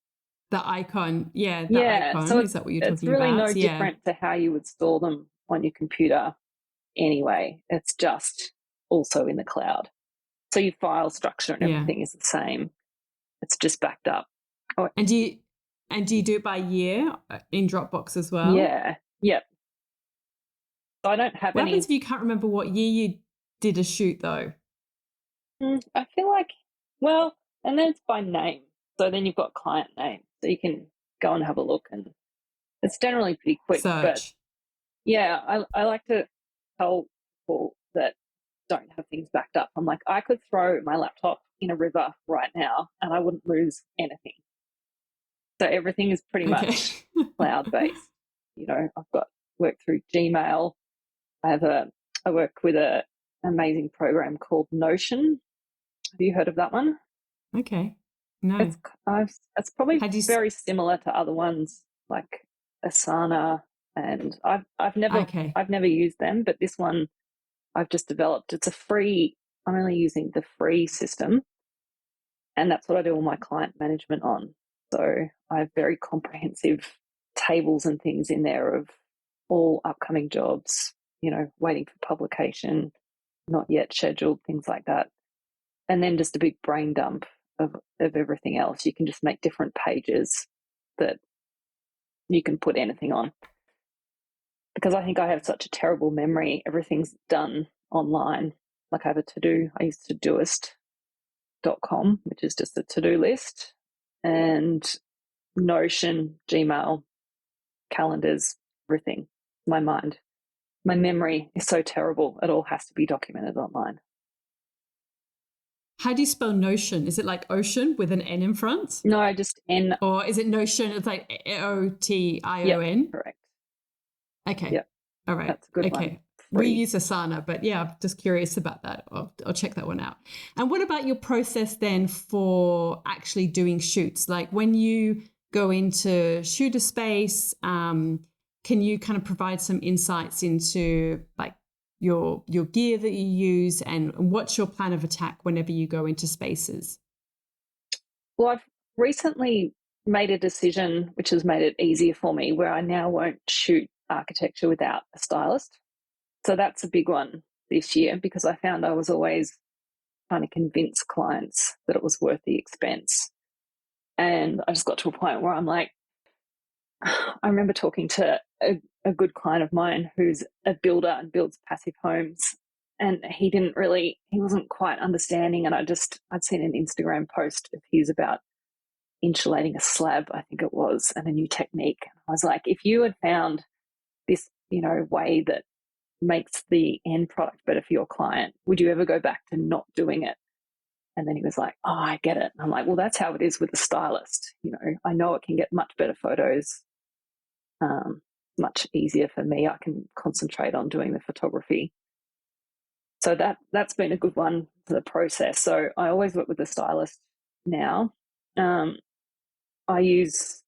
The icon, yeah, the Yeah. So icon. Is that what you're it's talking really no about? Yeah. different to how you would store them on your computer anyway. It's just also in the cloud. So your file structure and Yeah. everything is the same. It's just backed up. Oh, And do you do it by year in Dropbox as well? yeah. Yep. So I don't have What happens any. if you can't remember what year you did a shoot though? I feel like, well, and then it's by name. So then you've got client name. So you can go and have a look, and it's generally pretty quick. But Search. yeah, I like to tell people that don't have things backed up. I'm like, I could throw my laptop in a river right now and I wouldn't lose anything. So everything is pretty Okay. much cloud based. I've got work through Gmail. I work with an amazing program called Notion. Have you heard of that one? Okay. No. It's it's probably How do you? very similar to other ones like Asana, and Okay. I've never used them, but this one I've just developed. It's a free. I'm only using the free system, and that's what I do all my client management on. So I have very comprehensive tables and things in there of all upcoming jobs, waiting for publication, not yet scheduled, things like that. And then just a big brain dump of everything else. You can just make different pages that you can put anything on. Because I think I have such a terrible memory, everything's done online. Like I have a to-do, I use todoist.com, which is just a to-do list, and Notion, Gmail, calendars, everything. My memory is so terrible. It all has to be documented online. How do you spell Notion? Is it like ocean with an N in front? No, just N. Or is it Notion? It's like Yep, Otion. correct. Okay. Yep, All right. that's a good one. Okay. We Free. use Asana, but yeah, I'm just curious about that. I'll check that one out. And what about your process then for actually doing shoots? Like when you go into shoot a space, can you kind of provide some insights into like your gear that you use and what's your plan of attack whenever you go into spaces? Well, I've recently made a decision which has made it easier for me where I now won't shoot architecture without a stylist. So that's a big one this year because I found I was always trying to convince clients that it was worth the expense. And I just got to a point where I'm like, I remember talking to a good client of mine who's a builder and builds passive homes. And he wasn't quite understanding. And I'd seen an Instagram post of his about insulating a slab, I think it was, and a new technique. I was like, if you had found this, way that makes the end product better for your client, would you ever go back to not doing it? And then he was like, oh, I get it. And I'm like, well, that's how it is with a stylist. I know it can get much better photos, much easier for me. I can concentrate on doing the photography. So that's been a good one for the process. So I always work with a stylist now. I use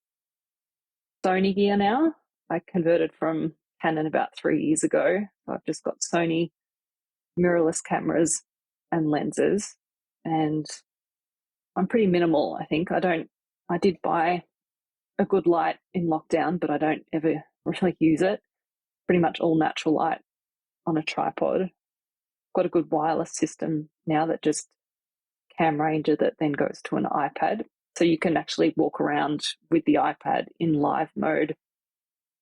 Sony gear now. I converted from Canon about 3 years ago. I've just got Sony mirrorless cameras and lenses, and I'm pretty minimal, I think. I did buy a good light in lockdown, but I don't ever really use it. Pretty much all natural light on a tripod. Got a good wireless system now that just cam ranger that then goes to an iPad. So you can actually walk around with the iPad in live mode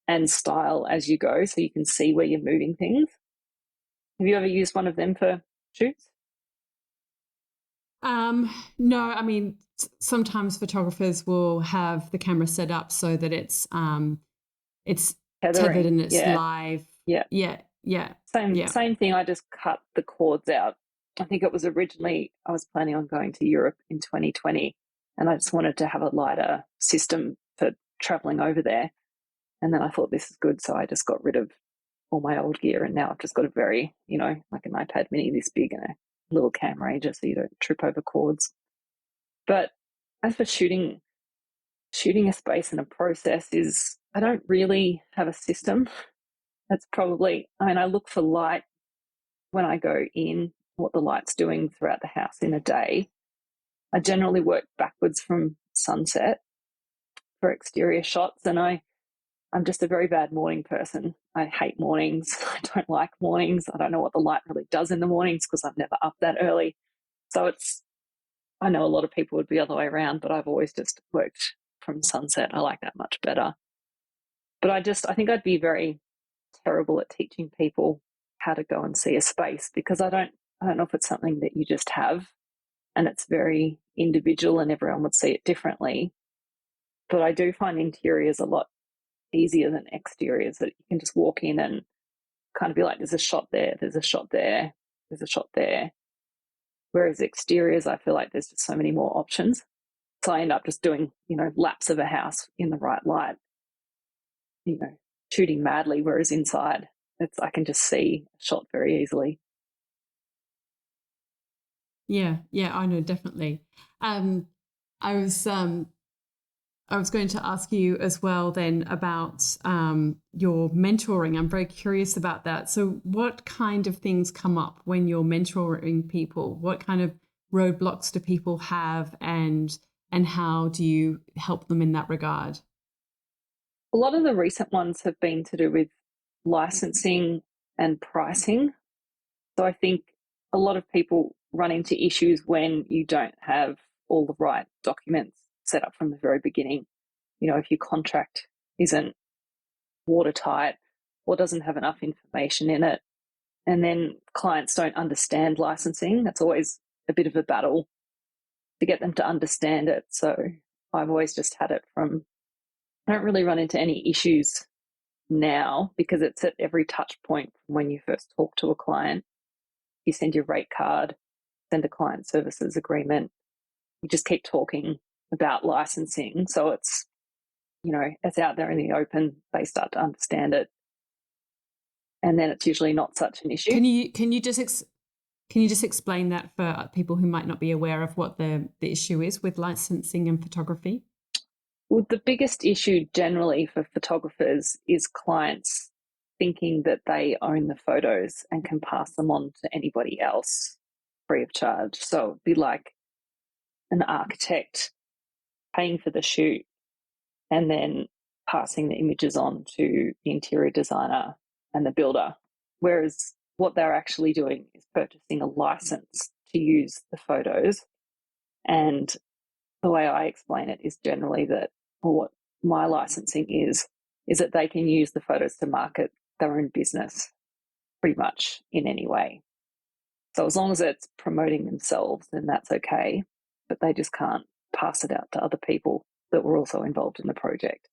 and style as you go so you can see where you're moving things. Have you ever used one of them for shoots? No, I mean, sometimes photographers will have the camera set up so that it's tethered Tethering. and it's Yeah. live. Yeah. Yeah, yeah, yeah. Same thing. I just cut the cords out. I think it was originally I was planning on going to Europe in 2020 and I just wanted to have a lighter system for traveling over there. And then I thought this is good. So I just got rid of all my old gear and now I've just got a very, like an iPad mini this big and a little cam ranger so you don't trip over cords. But as for shooting a space and a process is, I don't really have a system. That's probably, I mean, I look for light when I go in, what the light's doing throughout the house in a day. I generally work backwards from sunset for exterior shots, and I'm just a very bad morning person. I hate mornings. I don't like mornings. I don't know what the light really does in the mornings because I'm never up that early. So I know a lot of people would be the other way around, but I've always just worked from sunset. I like that much better. But I think I'd be very terrible at teaching people how to go and see a space because I don't know if it's something that you just have and it's very individual and everyone would see it differently. But I do find interiors a lot easier than exteriors, that you can just walk in and kind of be like, there's a shot there, there's a shot there, there's a shot there. Whereas exteriors, I feel like there's just so many more options. So I end up just doing, laps of a house in the right light, shooting madly, whereas inside, I can just see a shot very easily. Yeah, I know, definitely. I was going to ask you as well then about your mentoring. I'm very curious about that. So what kind of things come up when you're mentoring people? What kind of roadblocks do people have, and how do you help them in that regard? A lot of the recent ones have been to do with licensing and pricing. So I think a lot of people run into issues when you don't have all the right documents set up from the very beginning. If your contract isn't watertight or doesn't have enough information in it, and then clients don't understand licensing, that's always a bit of a battle to get them to understand it. So I've always just had it from, I don't really run into any issues now because it's at every touch point when you first talk to a client. You send your rate card, send a client services agreement. You just keep talking about licensing. So it's, it's out there in the open. They start to understand it. And then it's usually not such an issue. Can you just explain that for people who might not be aware of what the issue is with licensing and photography? Well, the biggest issue generally for photographers is clients thinking that they own the photos and can pass them on to anybody else free of charge. So it'd be like an architect paying for the shoot and then passing the images on to the interior designer and the builder. Whereas what they're actually doing is purchasing a license to use the photos. And the way I explain it is generally that, or what my licensing is that they can use the photos to market their own business pretty much in any way. So as long as it's promoting themselves, then that's okay. But they just can't pass it out to other people that were also involved in the project.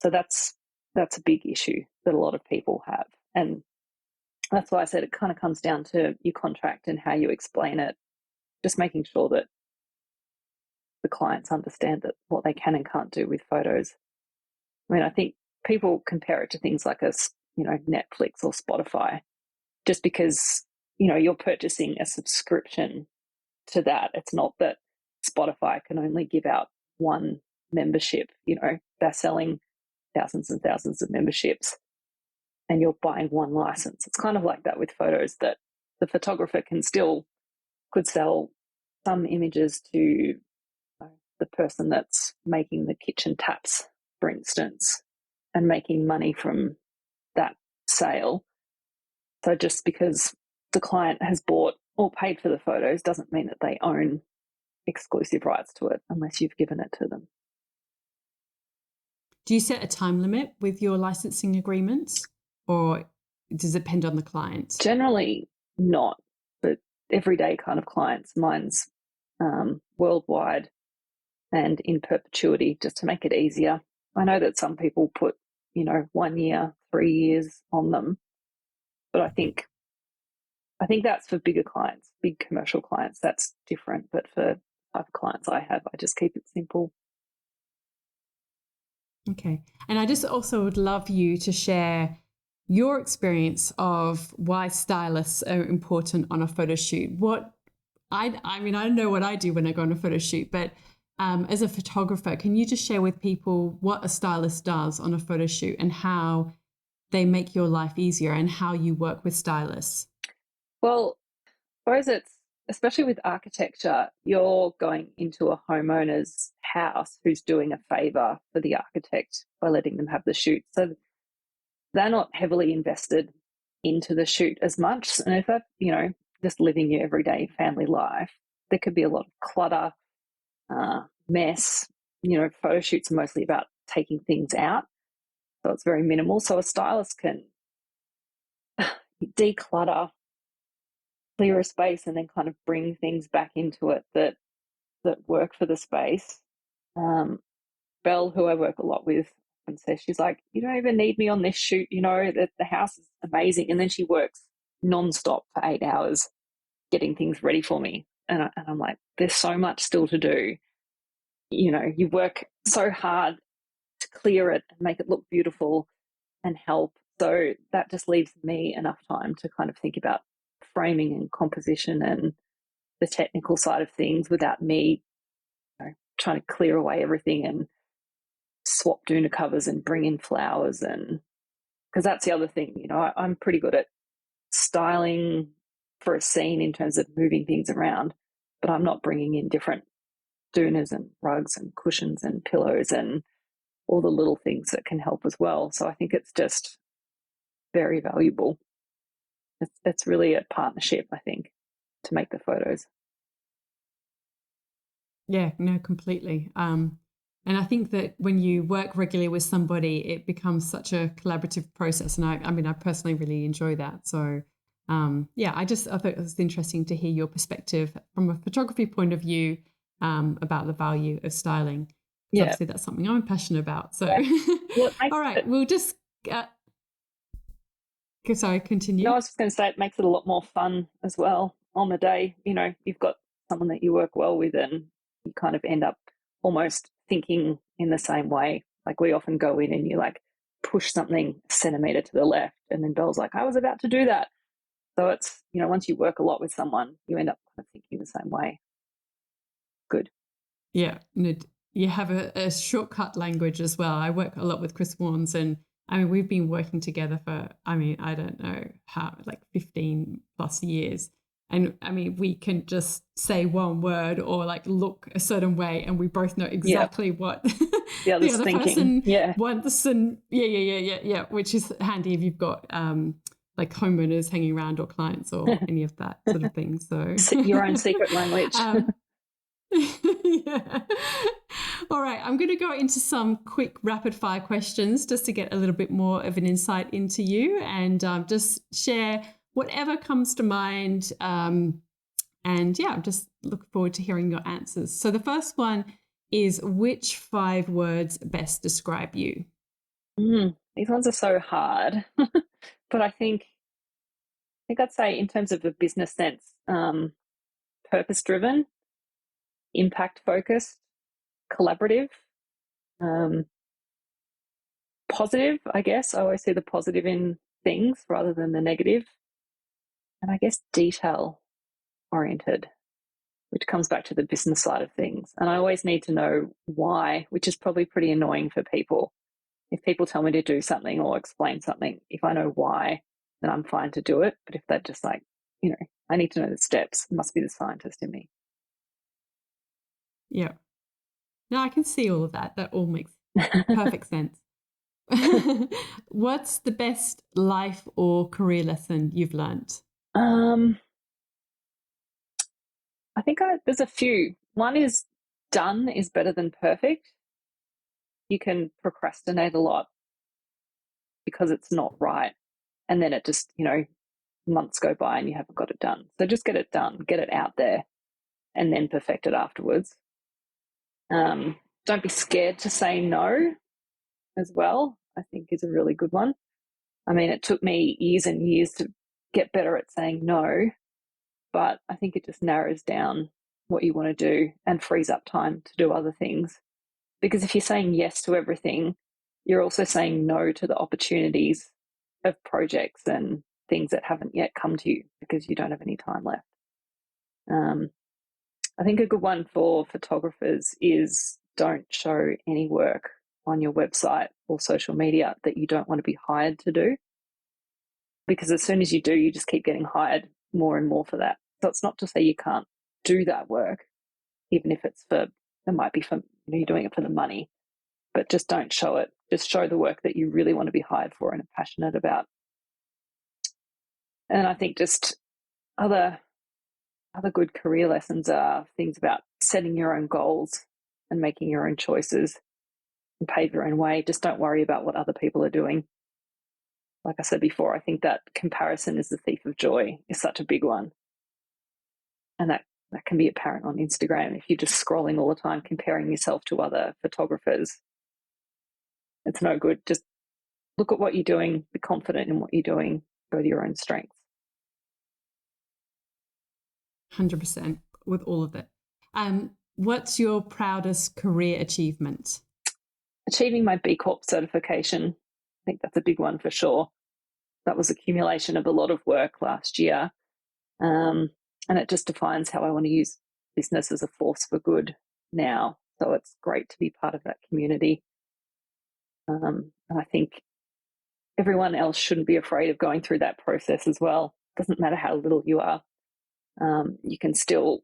So that's a big issue that a lot of people have. And that's why I said it kind of comes down to your contract and how you explain it, just making sure that the clients understand that what they can and can't do with photos. I mean, I think people compare it to things like Netflix or Spotify, just because, you're purchasing a subscription to that. It's not that Spotify can only give out one membership. They're selling thousands and thousands of memberships and you're buying one license. It's kind of like that with photos, that the photographer could sell some images to the person that's making the kitchen taps, for instance, and making money from that sale. So just because the client has bought or paid for the photos doesn't mean that they own exclusive rights to it unless you've given it to them. Do you set a time limit with your licensing agreements, or does it depend on the client? Generally not, but everyday kind of clients. Mine's worldwide and in perpetuity, just to make it easier. I know that some people put, 1 year, 3 years on them, but I think that's for bigger clients, big commercial clients. That's different, but for the type of clients I have, I just keep it simple. Okay. And I just also would love you to share your experience of why stylists are important on a photo shoot. What I mean, I know what I do when I go on a photo shoot, but as a photographer, can you just share with people what a stylist does on a photo shoot and how they make your life easier and how you work with stylists? Well, I suppose it's, especially with architecture, you're going into a homeowner's house who's doing a favor for the architect by letting them have the shoot. So they're not heavily invested into the shoot as much. And if that, just living your everyday family life, there could be a lot of clutter, mess. Photo shoots are mostly about taking things out. So it's very minimal. So a stylist can declutter, clear a space, and then kind of bring things back into it that work for the space. Belle, who I work a lot with, and says, she's like, you don't even need me on this shoot, the house is amazing. And then she works nonstop for 8 hours getting things ready for me. And I'm like, there's so much still to do. You work so hard to clear it and make it look beautiful and help. So that just leaves me enough time to kind of think about framing and composition and the technical side of things without me trying to clear away everything and swap doona covers and bring in flowers. And because that's the other thing, I'm pretty good at styling for a scene in terms of moving things around, but I'm not bringing in different doonas and rugs and cushions and pillows and all the little things that can help as well. So I think it's just very valuable. It's really a partnership, I think, to make the photos. Yeah, no, completely. And I think that when you work regularly with somebody, it becomes such a collaborative process. And I mean, I personally really enjoy that. So, yeah, I thought it was interesting to hear your perspective from a photography point of view about the value of styling. So Yeah. obviously that's something I'm passionate about. So, Well, all right, we'll just, sorry, continue. I was just going to say it makes it a lot more fun as well on the day. You've got someone that you work well with and you kind of end up almost thinking in the same way. Like we often go in and you like push something a centimeter to the left and then Belle's like, I was about to do that. So it's, once you work a lot with someone, you end up kind of thinking the same way. Good. Yeah, you have a shortcut language as well. I work a lot with Chris Warnes, and I mean, we've been working together for, I don't know how, like 15 plus years. And I mean, we can just say one word or like look a certain way, and we both know exactly what the other person yeah. wants. And yeah, which is handy if you've got like homeowners hanging around or clients or any of that sort of thing. So your own secret language. Yeah. All right. I'm going to go into some quick rapid fire questions just to get a little bit more of an insight into you and just share whatever comes to mind. And yeah, just look forward to hearing your answers. So the first one is, which 5 words best describe you? These ones are so hard, but I think I'd say in terms of a business sense, purpose-driven, impact-focused, collaborative, positive, I guess. I always see the positive in things rather than the negative. And I guess detail-oriented, which comes back to the business side of things. And I always need to know why, which is probably pretty annoying for people. If people tell me to do something or explain something, if I know why, then I'm fine to do it. But if they're just like, I need to know the steps, it must be the scientist in me. Yeah. No, I can see all of that. That all makes perfect sense. What's the best life or career lesson you've learned? I think there's a few. One is done is better than perfect. You can procrastinate a lot because it's not right. And then it just, months go by and you haven't got it done. So just get it done, get it out there, and then perfect it afterwards. Don't be scared to say no as well, I think is a really good one. I mean, it took me years and years to get better at saying no, but I think it just narrows down what you want to do and frees up time to do other things. Because if you're saying yes to everything, you're also saying no to the opportunities of projects and things that haven't yet come to you because you don't have any time left. I think a good one for photographers is don't show any work on your website or social media that you don't want to be hired to do. Because as soon as you do, you just keep getting hired more and more for that. So it's not to say you can't do that work, even if it might be for, you're doing it for the money, but just don't show it. Just show the work that you really want to be hired for and are passionate about. And I think just other good career lessons are things about setting your own goals and making your own choices and pave your own way. Just don't worry about what other people are doing. Like I said before, I think that comparison is the thief of joy is such a big one. And that can be apparent on Instagram. If you're just scrolling all the time, comparing yourself to other photographers, it's no good. Just look at what you're doing, be confident in what you're doing, go to your own strengths. 100% with all of it. What's your proudest career achievement? Achieving my B Corp certification, I think that's a big one for sure. That was accumulation of a lot of work last year. And it just defines how I want to use business as a force for good now. So it's great to be part of that community. And I think everyone else shouldn't be afraid of going through that process as well. It doesn't matter how little you are. You can still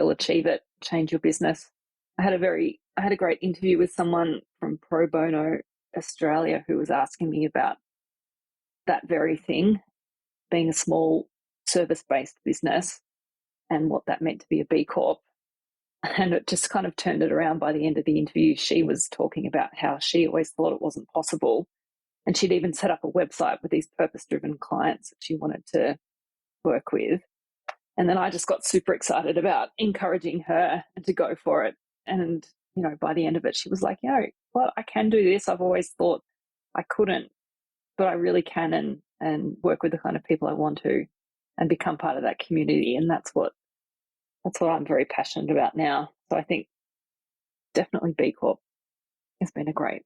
achieve it, change your business. I had a great interview with someone from Pro Bono Australia who was asking me about that very thing, being a small service-based business and what that meant to be a B Corp. And it just kind of turned it around by the end of the interview. She was talking about how she always thought it wasn't possible. And she'd even set up a website with these purpose-driven clients that she wanted to work with. And then I just got super excited about encouraging her to go for it. And, by the end of it, she was like, well, I can do this. I've always thought I couldn't, but I really can and work with the kind of people I want to and become part of that community. And that's what I'm very passionate about now. So I think definitely B Corp has been a great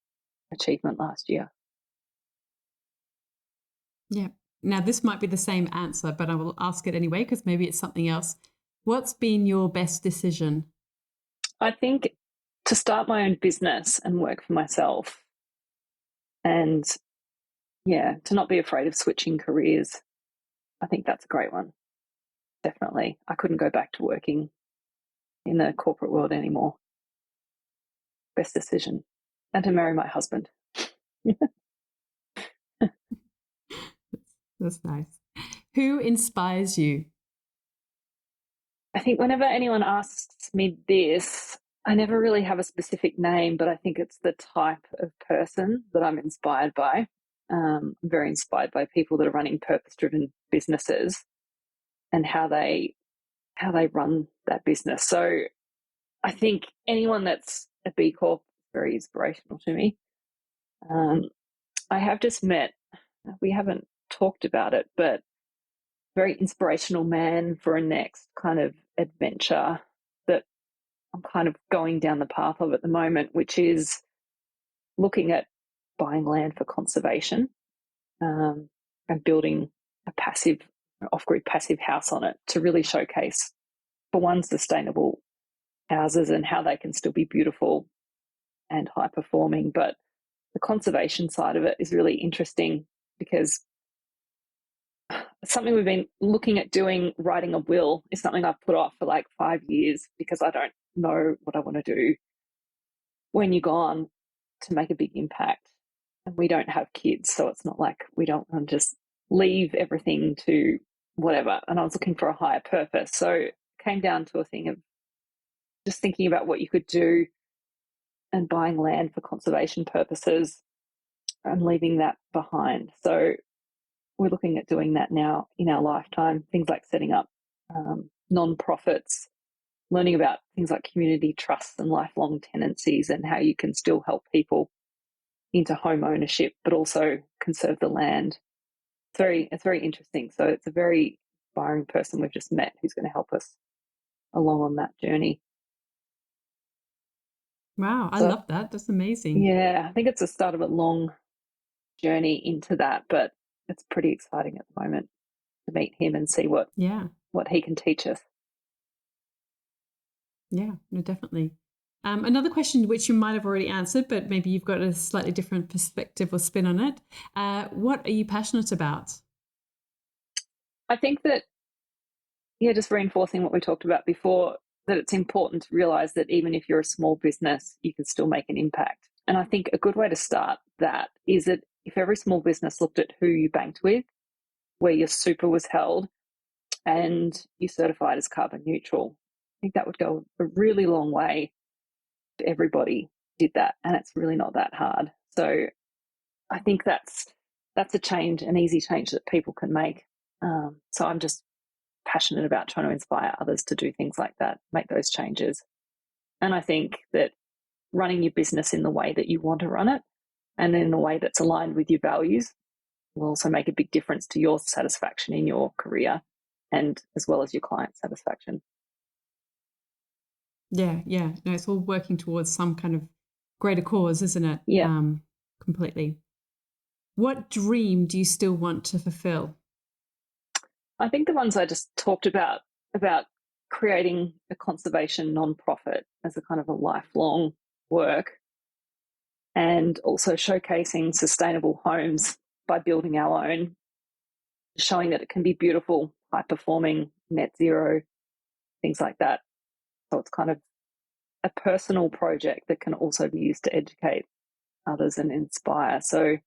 achievement last year. Yeah. Now, this might be the same answer, but I will ask it anyway because maybe it's something else. What's been your best decision? I think to start my own business and work for myself and, to not be afraid of switching careers. I think that's a great one. Definitely. I couldn't go back to working in the corporate world anymore. Best decision. And to marry my husband. That's nice. Who inspires you? I think whenever anyone asks me this, I never really have a specific name, but I think it's the type of person that I'm inspired by. I'm very inspired by people that are running purpose-driven businesses and how they run that business. So I think anyone that's a B Corp is very inspirational to me. I have just met, we haven't talked about it, but very inspirational man for a next kind of adventure that I'm kind of going down the path of at the moment, which is looking at buying land for conservation and building a passive, off-grid passive house on it to really showcase, for one, sustainable houses and how they can still be beautiful and high performing. But the conservation side of it is really interesting because something we've been looking at doing, writing a will, is something I've put off for like 5 years because I don't know what I want to do when you're gone to make a big impact. And we don't have kids, so it's not like we don't want to just leave everything to whatever. And I was looking for a higher purpose. So it came down to a thing of just thinking about what you could do and buying land for conservation purposes and leaving that behind. So we're looking at doing that now in our lifetime, things like setting up non-profits, learning about things like community trusts and lifelong tenancies and how you can still help people into home ownership, but also conserve the land. It's very interesting. So it's a very inspiring person we've just met who's going to help us along on that journey. Wow, I love that. That's amazing. Yeah, I think it's the start of a long journey into that, but it's pretty exciting at the moment to meet him and see what he can teach us. Yeah, no, definitely. Another question which you might have already answered, but maybe you've got a slightly different perspective or spin on it. What are you passionate about? I think that, yeah, just reinforcing what we talked about before, that it's important to realize that even if you're a small business, you can still make an impact. And I think a good way to start that is that if every small business looked at who you banked with, where your super was held, and you certified as carbon neutral, I think that would go a really long way if everybody did that. And it's really not that hard. So I think that's a change, an easy change that people can make. So I'm just passionate about trying to inspire others to do things like that, make those changes. And I think that running your business in the way that you want to run it and in a way that's aligned with your values will also make a big difference to your satisfaction in your career and as well as your client satisfaction. Yeah, yeah. No, it's all working towards some kind of greater cause, isn't it? Yeah. Completely. What dream do you still want to fulfill? I think the ones I just talked about creating a conservation nonprofit as a kind of a lifelong work, and also showcasing sustainable homes by building our own, showing that it can be beautiful, high performing, net zero, things like that. So it's kind of a personal project that can also be used to educate others and inspire. So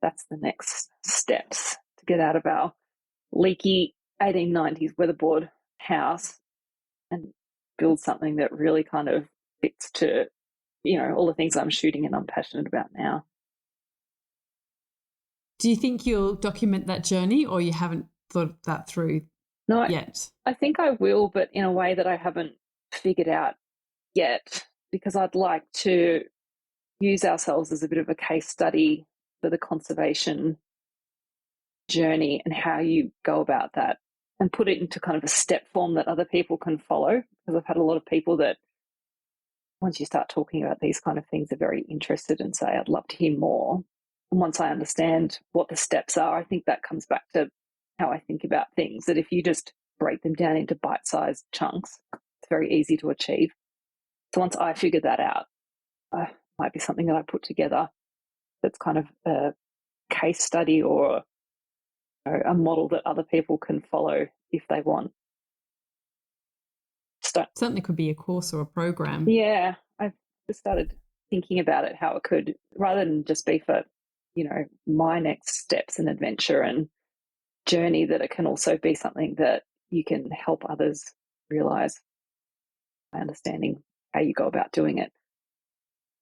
that's the next steps to get out of our leaky 1890s weatherboard house and build something that really kind of fits to, all the things I'm shooting and I'm passionate about now. Do you think you'll document that journey, or you haven't thought that through No, yet? I think I will, but in a way that I haven't figured out yet, because I'd like to use ourselves as a bit of a case study for the conservation journey and how you go about that, and put it into kind of a step form that other people can follow. Because I've had a lot of people that, once you start talking about these kind of things, are very interested and say, I'd love to hear more. And once I understand what the steps are, I think that comes back to how I think about things, that if you just break them down into bite-sized chunks, it's very easy to achieve. So once I figure that out, might be something that I put together that's kind of a case study or a model that other people can follow if they want. Certainly could be a course or a program. Yeah, I've just started thinking about it, how it could, rather than just be for, my next steps and adventure and journey, that it can also be something that you can help others realize by understanding how you go about doing it.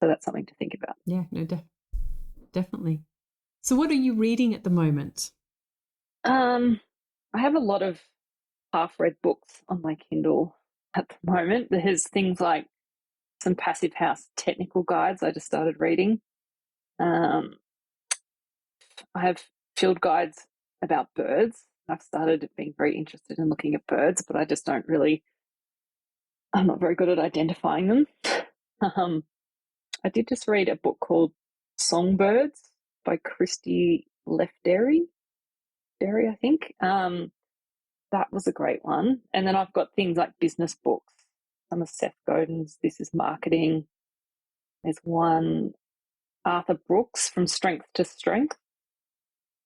So that's something to think about. Yeah, no, definitely. So what are you reading at the moment? I have a lot of half-read books on my Kindle at the moment. There's things like some Passive House technical guides I just started reading. I have field guides about birds. I've started being very interested in looking at birds, but I just I'm not very good at identifying them. I did just read a book called Songbirds by Christy Lefderry, I think. That was a great one. And then I've got things like business books. Some of Seth Godin's This Is Marketing. There's one, Arthur Brooks, From Strength to Strength.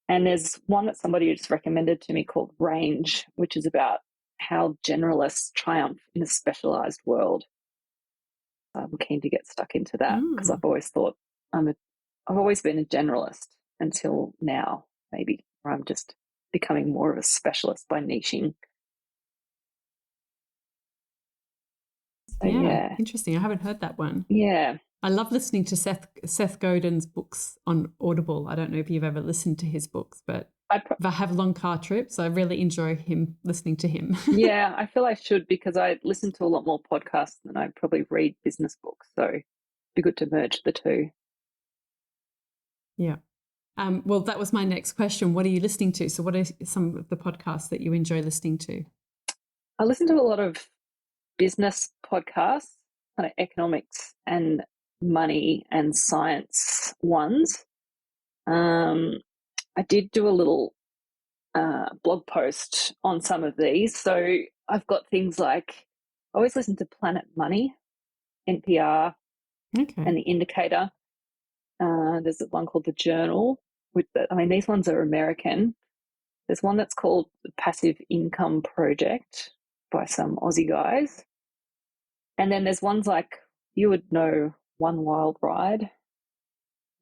And there's one that somebody just recommended to me called Range, which is about how generalists triumph in a specialized world. I'm keen to get stuck into that because I've always thought I've always been a generalist until now, maybe, where I'm just becoming more of a specialist by niching. So, yeah. Interesting. I haven't heard that one. Yeah. I love listening to Seth Godin's books on Audible. I don't know if you've ever listened to his books, but if I have long car trips, I really enjoy listening to him. Yeah, I feel I should, because I listen to a lot more podcasts than I probably read business books. So it'd be good to merge the two. Yeah. Well, that was my next question. What are you listening to? So what are some of the podcasts that you enjoy listening to? I listen to a lot of business podcasts, kind of economics and money and science ones. I did do a little blog post on some of these. So I've got things like I always listen to Planet Money, NPR, Okay. and The Indicator. There's one called The Journal. These ones are American. There's one that's called The Passive Income Project by some Aussie guys. And then there's ones like, you would know, One Wild Ride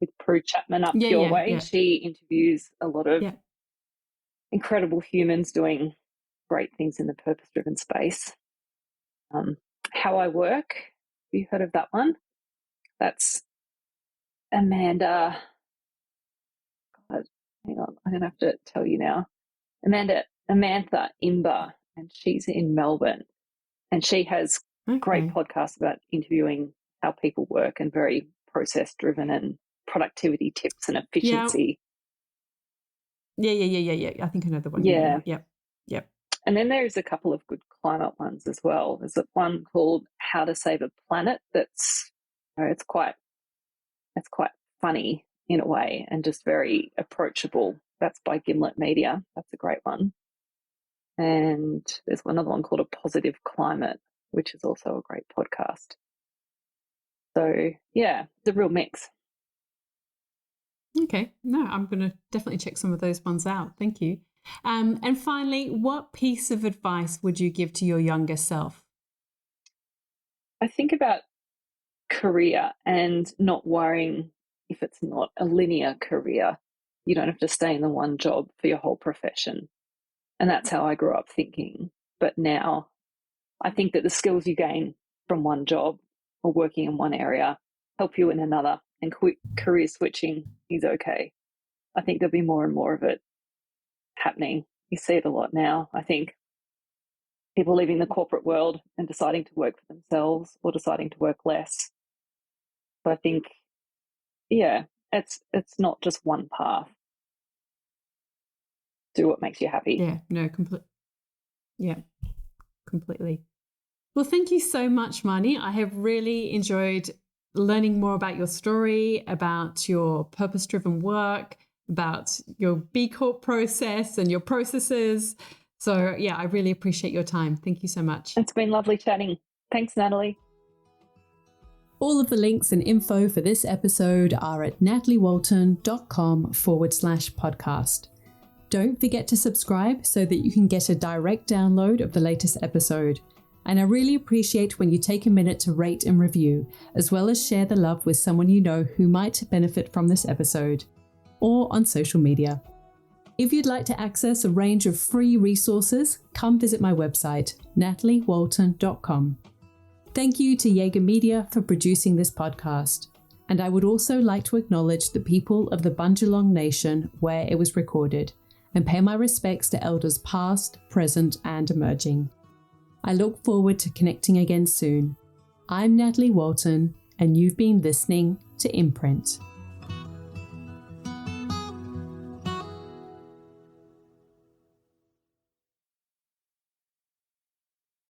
with Prue Chapman up Yeah, your yeah, way. yeah. She interviews a lot of Yeah. incredible humans doing great things in the purpose-driven space. How I Work. Have you heard of that one? That's Amanda. God, hang on, I'm going to have to tell you now. Amantha Imber, and she's in Melbourne. And she has great Okay. podcasts about interviewing how people work and very process-driven and productivity tips and Yeah. efficiency. Yeah. I think I know the one you Yeah. mean. Yep. And then there's a couple of good climate ones as well. There's one called How to Save a Planet that's, it's quite funny in a way and just very approachable. That's by Gimlet Media. That's a great one. And there's another one called A Positive Climate, which is also a great podcast. So yeah, it's a real mix. Okay. No, I'm going to definitely check some of those ones out. Thank you. And finally, what piece of advice would you give to your younger self? I think about career and not worrying if it's not a linear career. You don't have to stay in the one job for your whole profession. And that's how I grew up thinking. But now I think that the skills you gain from one job or working in one area help you in another, and career switching is okay. I think there'll be more and more of it happening. You see it a lot now. I think people leaving the corporate world and deciding to work for themselves or deciding to work less. So I think, yeah, it's not just one path. Do what makes you happy. Yeah, no, completely. Well, thank you so much, Marnie. I have really enjoyed learning more about your story, about your purpose-driven work, about your B Corp process and your processes. So yeah, I really appreciate your time. Thank you so much. It's been lovely chatting. Thanks, Natalie. All of the links and info for this episode are at nataliewalton.com/podcast. Don't forget to subscribe so that you can get a direct download of the latest episode. And I really appreciate when you take a minute to rate and review, as well as share the love with someone you know who might benefit from this episode, or on social media. If you'd like to access a range of free resources, come visit my website, nataliewalton.com. Thank you to Jaeger Media for producing this podcast. And I would also like to acknowledge the people of the Bundjalung Nation where it was recorded, and pay my respects to elders past, present, and emerging. I look forward to connecting again soon. I'm Natalie Walton, and you've been listening to Imprint.